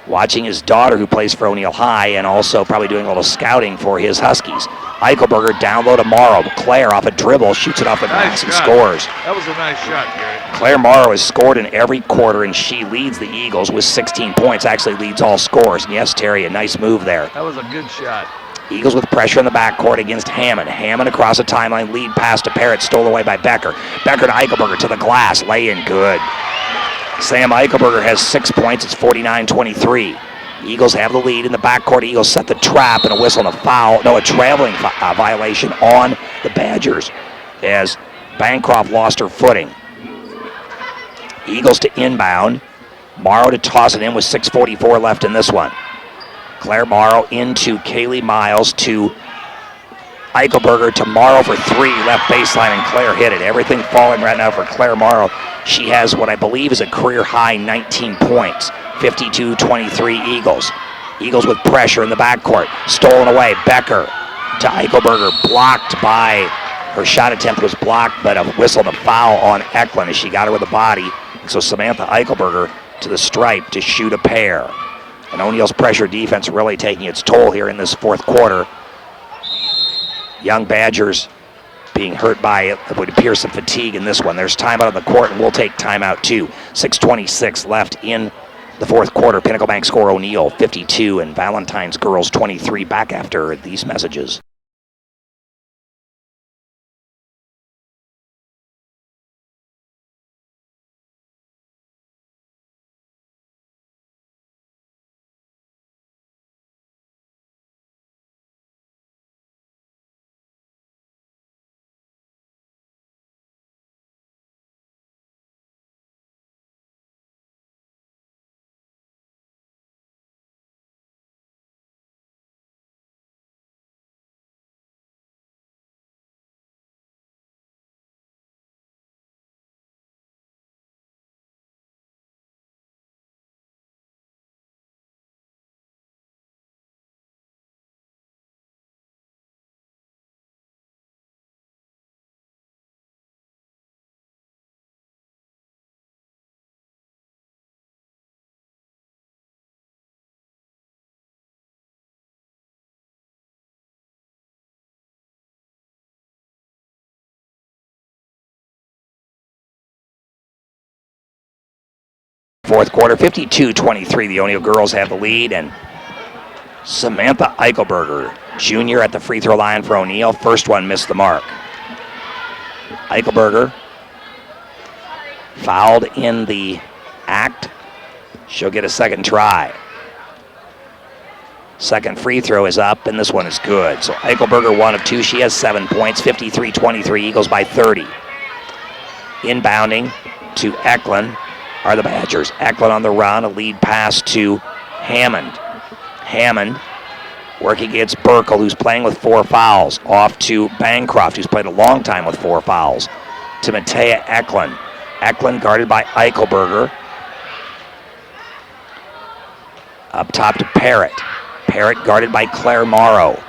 S2: watching his daughter who plays for O'Neill High and also probably doing a little scouting for his Huskies. Eichelberger down low to Morrow. Claire off a dribble, shoots it off the glass and scores.
S3: That was a nice shot, Gary.
S2: Claire Morrow has scored in every quarter, and she leads the Eagles with 16 points, actually leads all scores. And yes, Terry, a nice move there.
S3: That was a good shot.
S2: Eagles with pressure in the backcourt against Hammond. Hammond across the timeline, lead pass to Parrott, stole away by Becker. Becker to Eichelberger to the glass, lay in good. Sam Eichelberger has 6 points, it's 49-23. Eagles have the lead in the backcourt. Eagles set the trap, and a whistle and a foul. No, a traveling violation on the Badgers as Bancroft lost her footing. Eagles to inbound. Morrow to toss it in with 6:44 left in this one. Claire Morrow into Kaylee Miles to Eichelberger to Morrow for 3, left baseline, and Claire hit it. Everything falling right now for Claire Morrow. She has what I believe is a career high 19 points. 52-23 Eagles. Eagles with pressure in the backcourt. Stolen away. Becker to Eichelberger. Blocked by, her shot attempt was blocked, but a whistle and a foul on Eklund as she got her with the body. And so Samantha Eichelberger to the stripe to shoot a pair. And O'Neill's pressure defense really taking its toll here in this fourth quarter. Young Badgers being hurt by it would appear some fatigue in this one. There's timeout on the court, and we'll take timeout too. 6:26 left in the fourth quarter. Pinnacle Bank score O'Neill 52 and Valentine's girls 23. Back after these messages. Fourth quarter, 52-23. The O'Neill girls have the lead, and Samantha Eichelberger, junior, at the free throw line for O'Neill. First one missed the mark. Eichelberger fouled in the act. She'll get a second try. Second free throw is up, and this one is good. So Eichelberger 1 of 2. She has 7 points. 53-23. Eagles by 30. Inbounding to Eklund are the Badgers. Eklund on the run, a lead pass to Hammond. Hammond working against Burkle, who's playing with 4 fouls. Off to Bancroft, who's played a long time with 4 fouls. To Matea Eklund. Eklund guarded by Eichelberger. Up top to Parrott. Parrott guarded by Claire Morrow.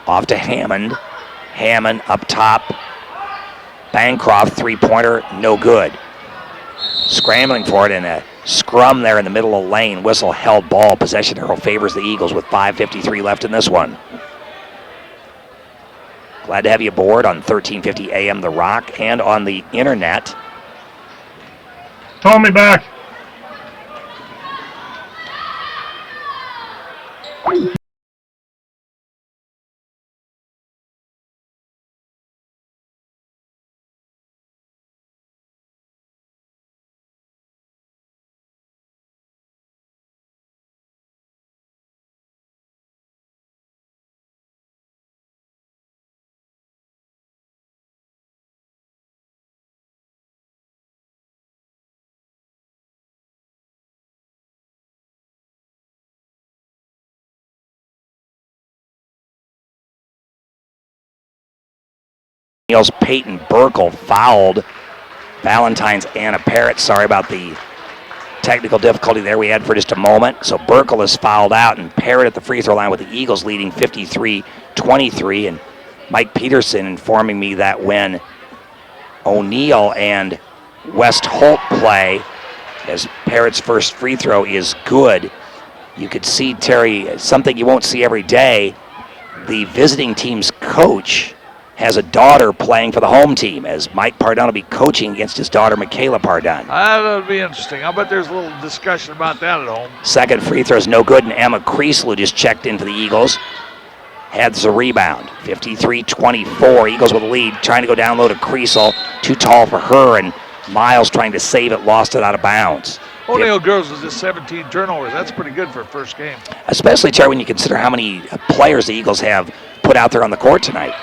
S2: Off to Hammond. Hammond up top. Bancroft, three-pointer, no good. Scrambling for it in a scrum there in the middle of the lane. Whistle held ball. Possession arrow favors the Eagles with 5:53 left in this one. Glad to have you aboard on 1350 AM The Rock and on the internet.
S1: Call me back.
S2: O'Neill's Peyton Burkle fouled Valentine's Anna Parrott. Sorry about the technical difficulty there we had for just a moment. So Burkle is fouled out, and Parrott at the free throw line with the Eagles leading 53-23. And Mike Peterson informing me that when O'Neill and West Holt play, as Parrott's first free throw is good, you could see, Terry, something you won't see every day. The visiting team's coach has a daughter playing for the home team, as Mike Pardun will be coaching against his daughter, Michaela Pardun.
S3: That'll be interesting. I'll bet there's a little discussion about that at home.
S2: Second free throw is no good, and Emma Creasel, who just checked in for the Eagles, has the rebound. 53-24, Eagles with a lead, trying to go down low to Creasel. Too tall for her, and Miles trying to save it, lost it out of bounds.
S3: O'Neill girls was just 17 turnovers. That's pretty good for a first game.
S2: Especially, Terry, when you consider how many players the Eagles have put out there on the court tonight.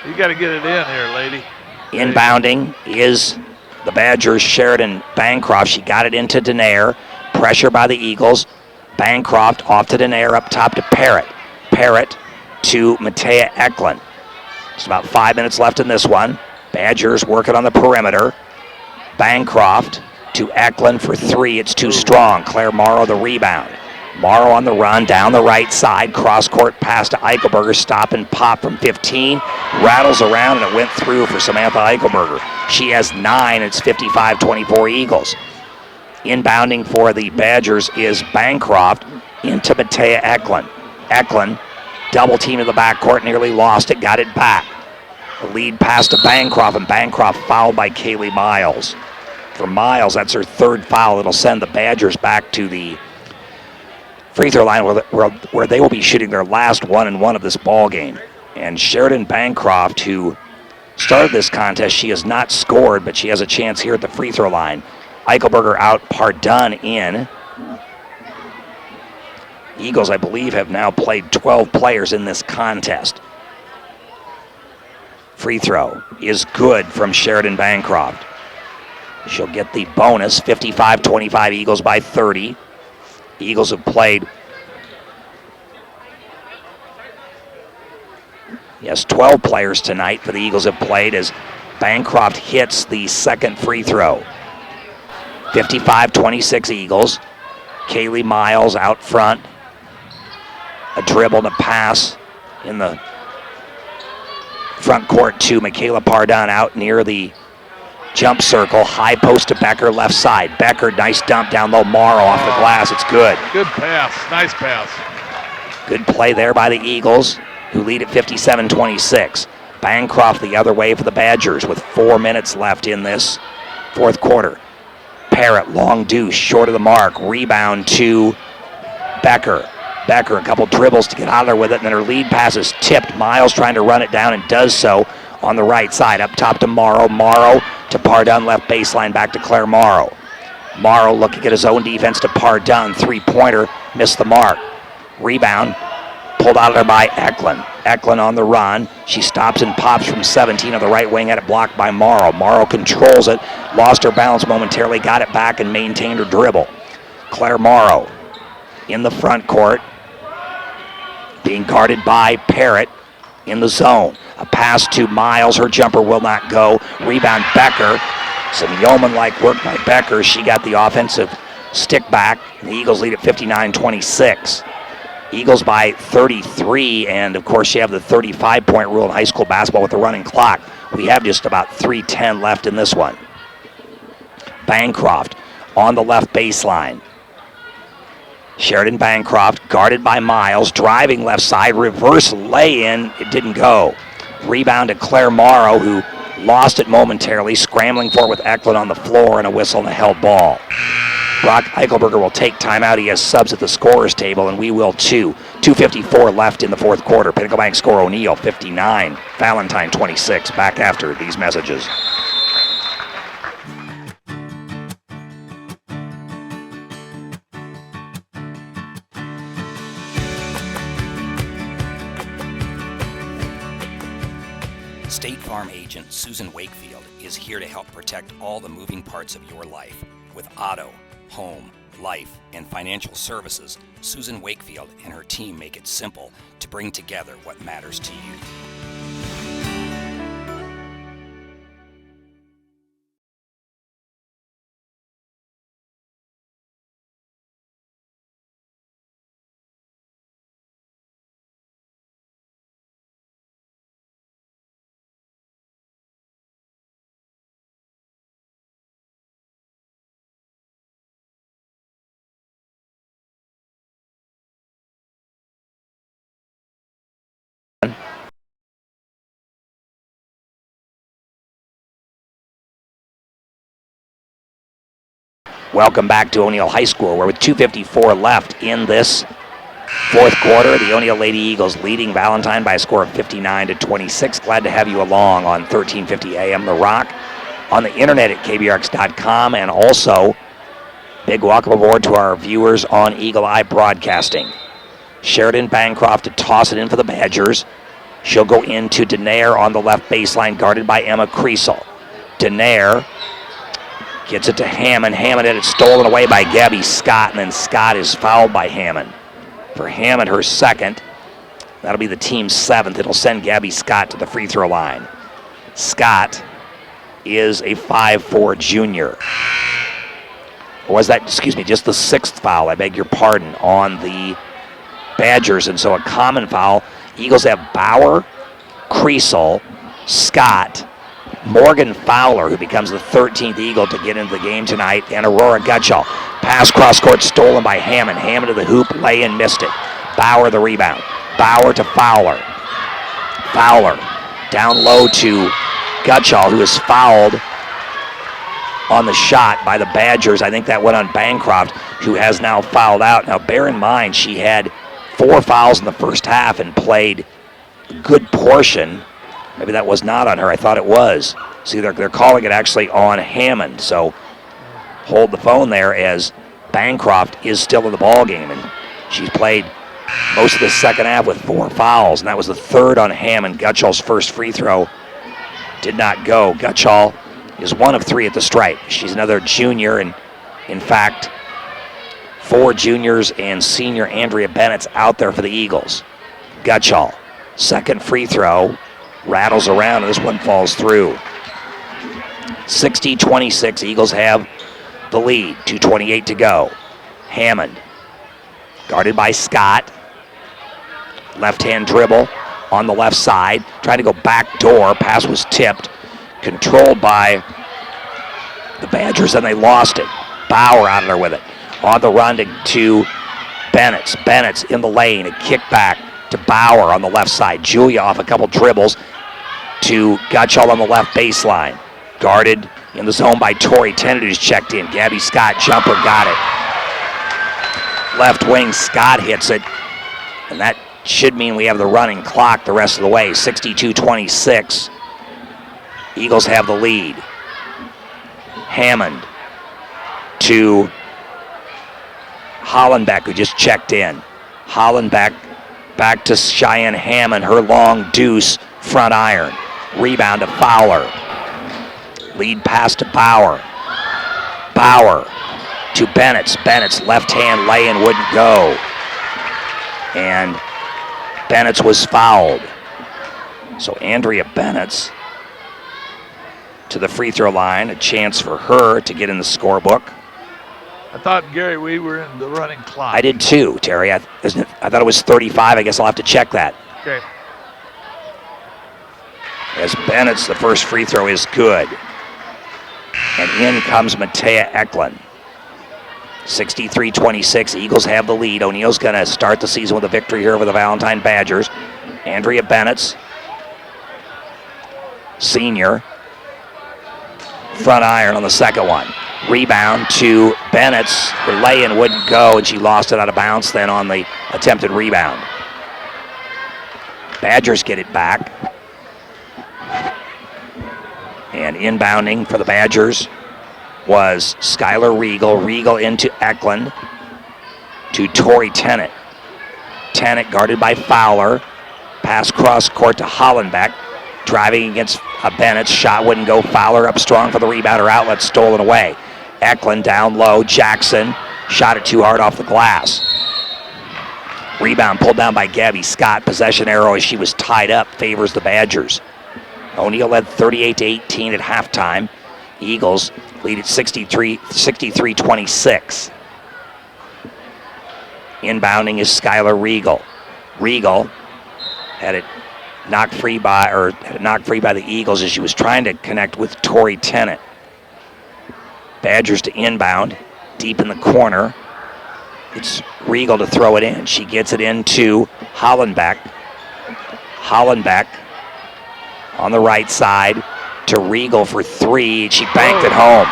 S3: You got to get it in here, lady.
S2: Inbounding is the Badgers' Sheridan Bancroft. She got it into Denaire. Pressure by the Eagles. Bancroft off to Denaire, up top to Parrott. Parrott to Matea Eklund. There's about 5 minutes left in this one. Badgers working on the perimeter. Bancroft to Eklund for three. It's too strong. Claire Morrow the rebound. Morrow on the run, down the right side, cross-court pass to Eichelberger, stop and pop from 15, rattles around, and it went through for Samantha Eichelberger. She has 9, it's 55-24 Eagles. Inbounding for the Badgers is Bancroft into Matea Eklund. Eklund, double team to the backcourt, nearly lost it, got it back. The lead pass to Bancroft, and Bancroft fouled by Kaylee Miles. For Miles, that's her third foul. It'll send the Badgers back to the free throw line where they will be shooting their last 1-and-1 of this ball game. And Sheridan Bancroft, who started this contest, she has not scored, but she has a chance here at the free throw line. Eichelberger out, Pardun in. Eagles, I believe, have now played 12 players in this contest. Free throw is good from Sheridan Bancroft. She'll get the bonus, 55-25, Eagles by 30. Eagles have played, 12 players tonight for the Eagles have played as Bancroft hits the second free throw. 55-26 Eagles. Kaylee Miles out front. A dribble and a pass in the front court to Michaela Pardun out near the jump circle, high post to Becker, left side. Becker, nice dump down low. Morrow off the glass, it's good.
S3: Good pass, nice pass.
S2: Good play there by the Eagles, who lead at 57-26. Bancroft the other way for the Badgers with 4 minutes left in this fourth quarter. Parrott, long deuce, short of the mark. Rebound to Becker. Becker, a couple dribbles to get out of there with it, and then her lead pass is tipped. Miles trying to run it down and does so on the right side. Up top to Morrow. Morrow to Pardun, left baseline, back to Claire Morrow. Morrow looking at his own defense to Pardun. Three-pointer, missed the mark. Rebound, pulled out of there by Eklund. Eklund on the run. She stops and pops from 17 on the right wing, had it blocked by Morrow. Morrow controls it, lost her balance momentarily, got it back and maintained her dribble. Claire Morrow in the front court, being guarded by Parrott in the zone. A pass to Miles, her jumper will not go. Rebound Becker. Some yeoman-like work by Becker. She got the offensive stick back. The Eagles lead at 59-26. Eagles by 33, and of course you have the 35-point rule in high school basketball with the running clock. We have just about 3:10 left in this one. Bancroft on the left baseline. Sheridan Bancroft guarded by Miles, driving left side, reverse lay-in, it didn't go. Rebound to Claire Morrow, who lost it momentarily, scrambling for it with Eklund on the floor, and a whistle and a held ball. Brock Eichelberger will take timeout. He has subs at the scorer's table, and we will too. 2:54 left in the fourth quarter. Pinnacle Bank score O'Neill 59, Valentine 26. Back after these messages. State Farm agent Susan Wakefield is here to help protect all the moving parts of your life. With auto, home, life, and financial services, Susan Wakefield and her team make it simple to bring together what matters to you. Welcome back to O'Neill High School, where with 2:54 left in this fourth quarter, the O'Neill Lady Eagles leading Valentine by a score of 59-26. Glad to have you along on 1350 AM The Rock, on the internet at kbrx.com, and also big welcome aboard to our viewers on Eagle Eye Broadcasting. Sheridan Bancroft to toss it in for the Badgers. She'll go into Denaire on the left baseline, guarded by Emma Creasel. Denaire gets it to Hammond. Hammond had it stolen away by Gabby Scott, and then Scott is fouled by Hammond. For Hammond, her second. That'll be the team's 7th. It'll send Gabby Scott to the free throw line. Scott is a 5'4" junior. Or was that, excuse me, just the 6th foul, I beg your pardon, on the Badgers. And so a common foul. Eagles have Bauer, Creasel, Scott, Morgan Fowler, who becomes the 13th Eagle to get into the game tonight, and Aurora Gutschall. Pass cross court stolen by Hammond. Hammond to the hoop, lay-in, missed it. Bauer the rebound. Bauer to Fowler. Fowler down low to Gutschall, who is fouled on the shot by the Badgers. I think that went on Bancroft, who has now fouled out. Now bear in mind, she had 4 fouls in the first half and played a good portion. Maybe that was not on her. I thought it was. See, they're calling it actually on Hammond. So hold the phone there, as Bancroft is still in the ball game, and she's played most of the second half with 4 fouls, and that was the 3rd on Hammond. Gutschall's first free throw did not go. Gutschall is 1 of 3 at the stripe. She's another junior, and in fact, 4 juniors and senior Andrea Bennett's out there for the Eagles. Gutschall, second free throw, rattles around, and this one falls through. 60-26, Eagles have the lead. 2:28 to go. Hammond, guarded by Scott. Left-hand dribble on the left side, trying to go back door. Pass was tipped, controlled by the Badgers, and they lost it. Bauer out of there with it. On the run to Bennett's. Bennett's in the lane, a kick back to Bauer on the left side. Julia off a couple dribbles to Gutschall on the left baseline. Guarded in the zone by Tori Tennant, who's checked in. Gabby Scott, jumper, got it. Left wing, Scott hits it. And that should mean we have the running clock the rest of the way. 62-26. Eagles have the lead. Hammond to Hollenbeck, who just checked in. Hollenbeck back to Cheyenne Hammond, her long deuce, front iron. Rebound to Fowler. Lead pass to Bauer. Bauer to Bennett's. Bennett's left hand lay-in wouldn't go. And Bennett's was fouled. So Andrea Bennett's to the free throw line, a chance for her to get in the scorebook.
S3: I thought, Gary, we were in the running clock.
S2: I did too, Terry. I thought it was 35. I guess I'll have to check that.
S3: Okay.
S2: As Bennett's, the first free throw is good. And in comes Matea Eklund. 63-26, Eagles have the lead. O'Neill's going to start the season with a victory here over the Valentine Badgers. Andrea Bennett's, senior, front iron on the second one. Rebound to Bennett's. Her lay-in wouldn't go, and she lost it out of bounds then on the attempted rebound. Badgers get it back. And inbounding for the Badgers was Skylar Regal. Regal into Eklund to Tori Tennant. Tennant guarded by Fowler. Pass cross court to Hollenbeck. Driving against Bennett's. Shot wouldn't go. Fowler up strong for the rebound. Her outlet stolen away. Eklund down low. Jackson shot it too hard off the glass. Rebound pulled down by Gabby Scott. Possession arrow as she was tied up favors the Badgers. O'Neill led 38-18 at halftime. Eagles lead at 63-26. Inbounding is Skylar Regal. Regal had it knocked free by the Eagles as she was trying to connect with Tori Tennant. Badgers to inbound, deep in the corner. It's Regal to throw it in. She gets it into Hollenbeck. Hollenbeck on the right side to Regal for 3. She banked it home.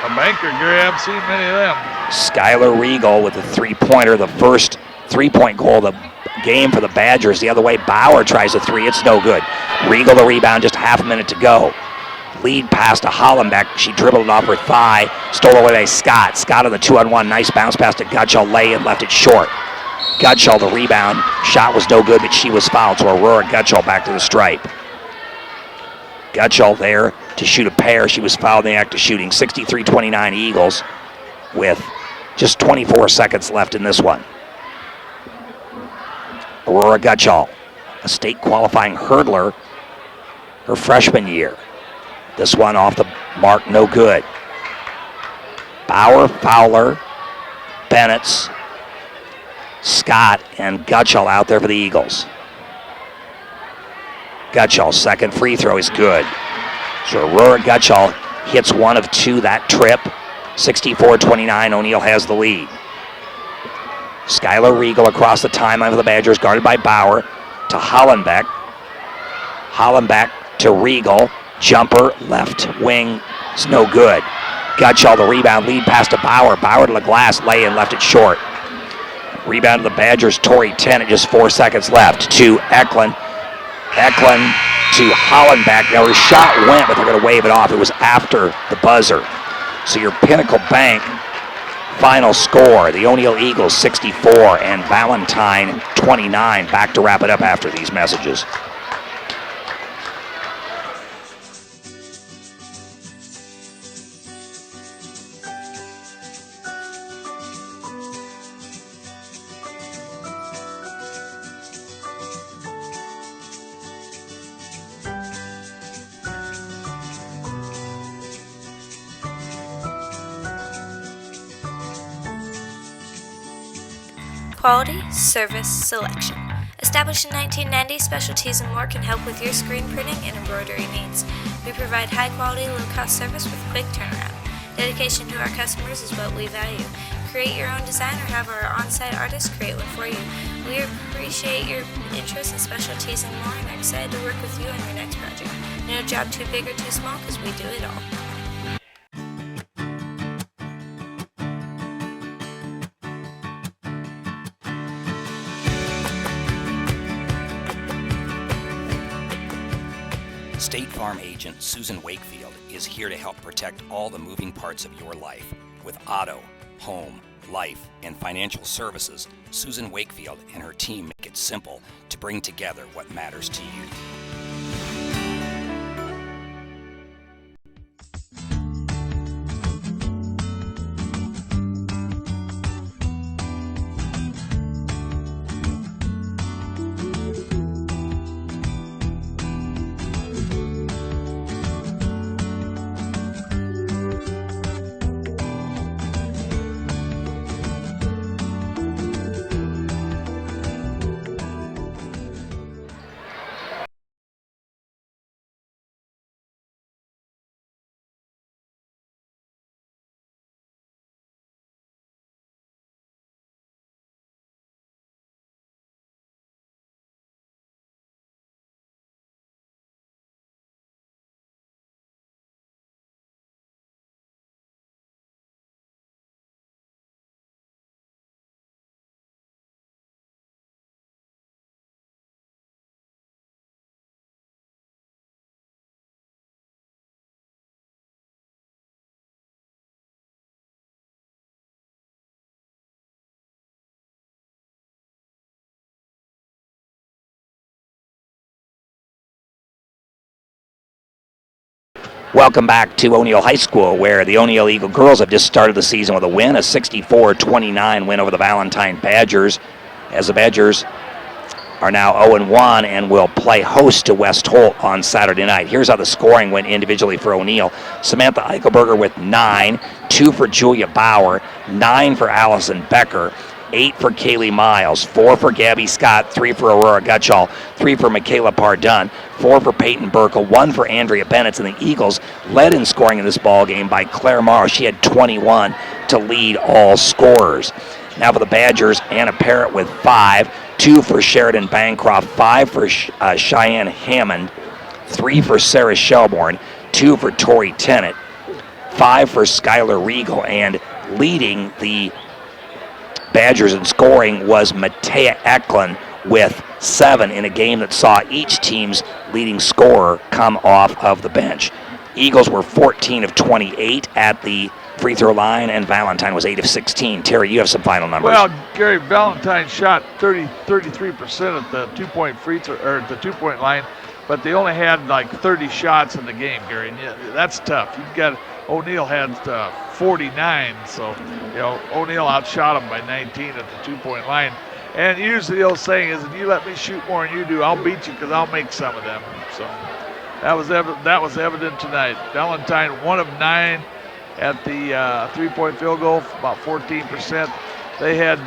S3: A banker, Gary. I haven't seen many of them.
S2: Skylar Regal with the three-pointer, the first three-point goal of the game for the Badgers. The other way, Bauer tries a three. It's no good. Regal the rebound, just half a minute to go. Lead pass to Hollenbeck. She dribbled it off her thigh. Stole away by Scott. Scott on the 2-on-1. Nice bounce pass to Gutschall. Lay and left it short. Gutschall the rebound. Shot was no good, but she was fouled. So Aurora Gutschall back to the stripe. Gutschall there to shoot a pair. She was fouled in the act of shooting. 63-29 Eagles with just 24 seconds left in this one. Aurora Gutschall, a state qualifying hurdler her freshman year. This one off the mark, no good. Bauer, Fowler, Bennetts, Scott, and Gutschall out there for the Eagles. Gutschall's second free throw is good. So Aurora Gutschall hits one of two that trip. 64-29, O'Neill has the lead. Skylar Regal across the timeline for the Badgers, guarded by Bauer, to Hollenbeck. Hollenbeck to Regal. Jumper, left wing, it's no good. Gutschall the rebound, lead pass to Bauer. Bauer to the glass, lay and left it short. Rebound to the Badgers, Tori Tennant, just 4 seconds left. To Eklund. Eklund to Hollenbeck. Now her shot went, but they're going to wave it off. It was after the buzzer. So your Pinnacle Bank final score, the O'Neill Eagles 64 and Valentine 29. Back to wrap it up after these messages.
S5: Quality, service, selection. Established in 1990, Specialties and More can help with your screen printing and embroidery needs. We provide high-quality, low-cost service with quick turnaround. Dedication to our customers is what we value. Create your own design or have our on-site artists create one for you. We appreciate your interest in Specialties and More and are excited to work with you on your next project. No job too big or too small because we do it all.
S2: State Farm agent Susan Wakefield is here to help protect all the moving parts of your life. With auto, home, life, and financial services, Susan Wakefield and her team make it simple to bring together what matters to you. Welcome back to O'Neill High School, where the O'Neill Eagle girls have just started the season with a win, a 64-29 win over the Valentine Badgers, as the Badgers are now 0-1 and will play host to West Holt on Saturday night. Here's how the scoring went individually for O'Neill. Samantha Eichelberger with 9, 2 for Julia Bauer, 9 for Allison Becker, 8 for Kaylee Miles, 4 for Gabby Scott, 3 for Aurora Gutschall, 3 for Michaela Pardun, 4 for Peyton Burkle, 1 for Andrea Bennett, and the Eagles led in scoring in this ball game by Claire Morrow. She had 21 to lead all scorers. Now for the Badgers, Anna Parrott with 5, 2 for Sheridan Bancroft, 5 for Cheyenne Hammond, 3 for Sarah Shelbourne, 2 for Tori Tennant, 5 for Skylar Regal, and leading the Badgers in scoring was Matea Eklund with 7 in a game that saw each team's leading scorer come off of the bench. Eagles were 14 of 28 at the free throw line, and Valentine was 8 of 16. Terry, you have some final numbers.
S3: Well, Gary, Valentine shot 33% at the 2-point free throw or the 2-point line, but they only had like 30 shots in the game, Gary. And yeah, that's tough. You've got O'Neill had 49, so O'Neill outshot him by 19 at the 2-point line. And usually the old saying is, if you let me shoot more than you do, I'll beat you because I'll make some of them. So that was evident tonight. Valentine 1 of 9 at the 3-point field goal, about 14%. They had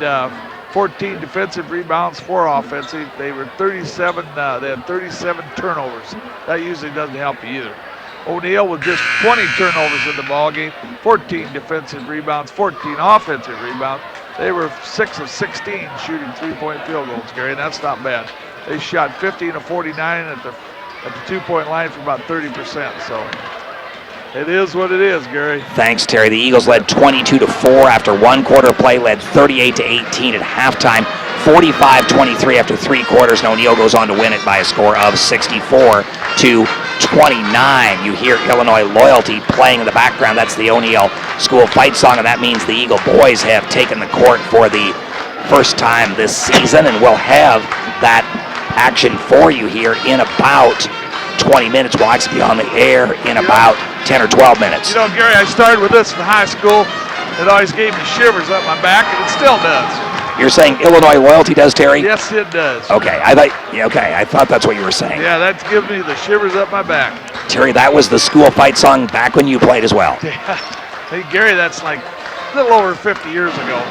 S3: 14 defensive rebounds, 4 offensive. They were 37. They had 37 turnovers. That usually doesn't help you either. O'Neill with just 20 turnovers in the ballgame, 14 defensive rebounds, 14 offensive rebounds. They were 6 of 16 shooting 3-point field goals, Gary, and that's not bad. They shot 15 of 49 at the 2-point line for about 30%. So it is what it is, Gary.
S2: Thanks, Terry. The Eagles led 22-4 after 1 quarter play, led 38-18 at halftime, 45-23 after 3 quarters, and O'Neill goes on to win it by a score of 64-29. You hear Illinois Loyalty playing in the background. That's the O'Neill School Fight Song, and that means the Eagle boys have taken the court for the first time this season, and we'll have that action for you here in about 20 minutes. We'll actually be on the air in about 10 or 12 minutes.
S3: Gary, I started with this in high school. It always gave me shivers up my back, and it still does.
S2: You're saying Illinois Loyalty does, Terry?
S3: Yes, it does.
S2: Okay, I thought that's what you were saying.
S3: Yeah, that gives me the shivers up my back.
S2: Terry, that was the school fight song back when you played as well.
S3: Yeah. Hey, Gary, that's like a little over 50 years ago.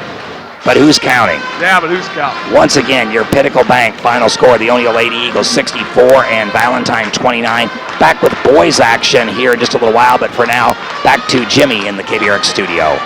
S2: But who's counting?
S3: Yeah, but who's counting?
S2: Once again, your Pinnacle Bank final score, the O'Neill Lady Eagles 64 and Valentine 29. Back with boys action here in just a little while, but for now, back to Jimmy in the KBRX studio.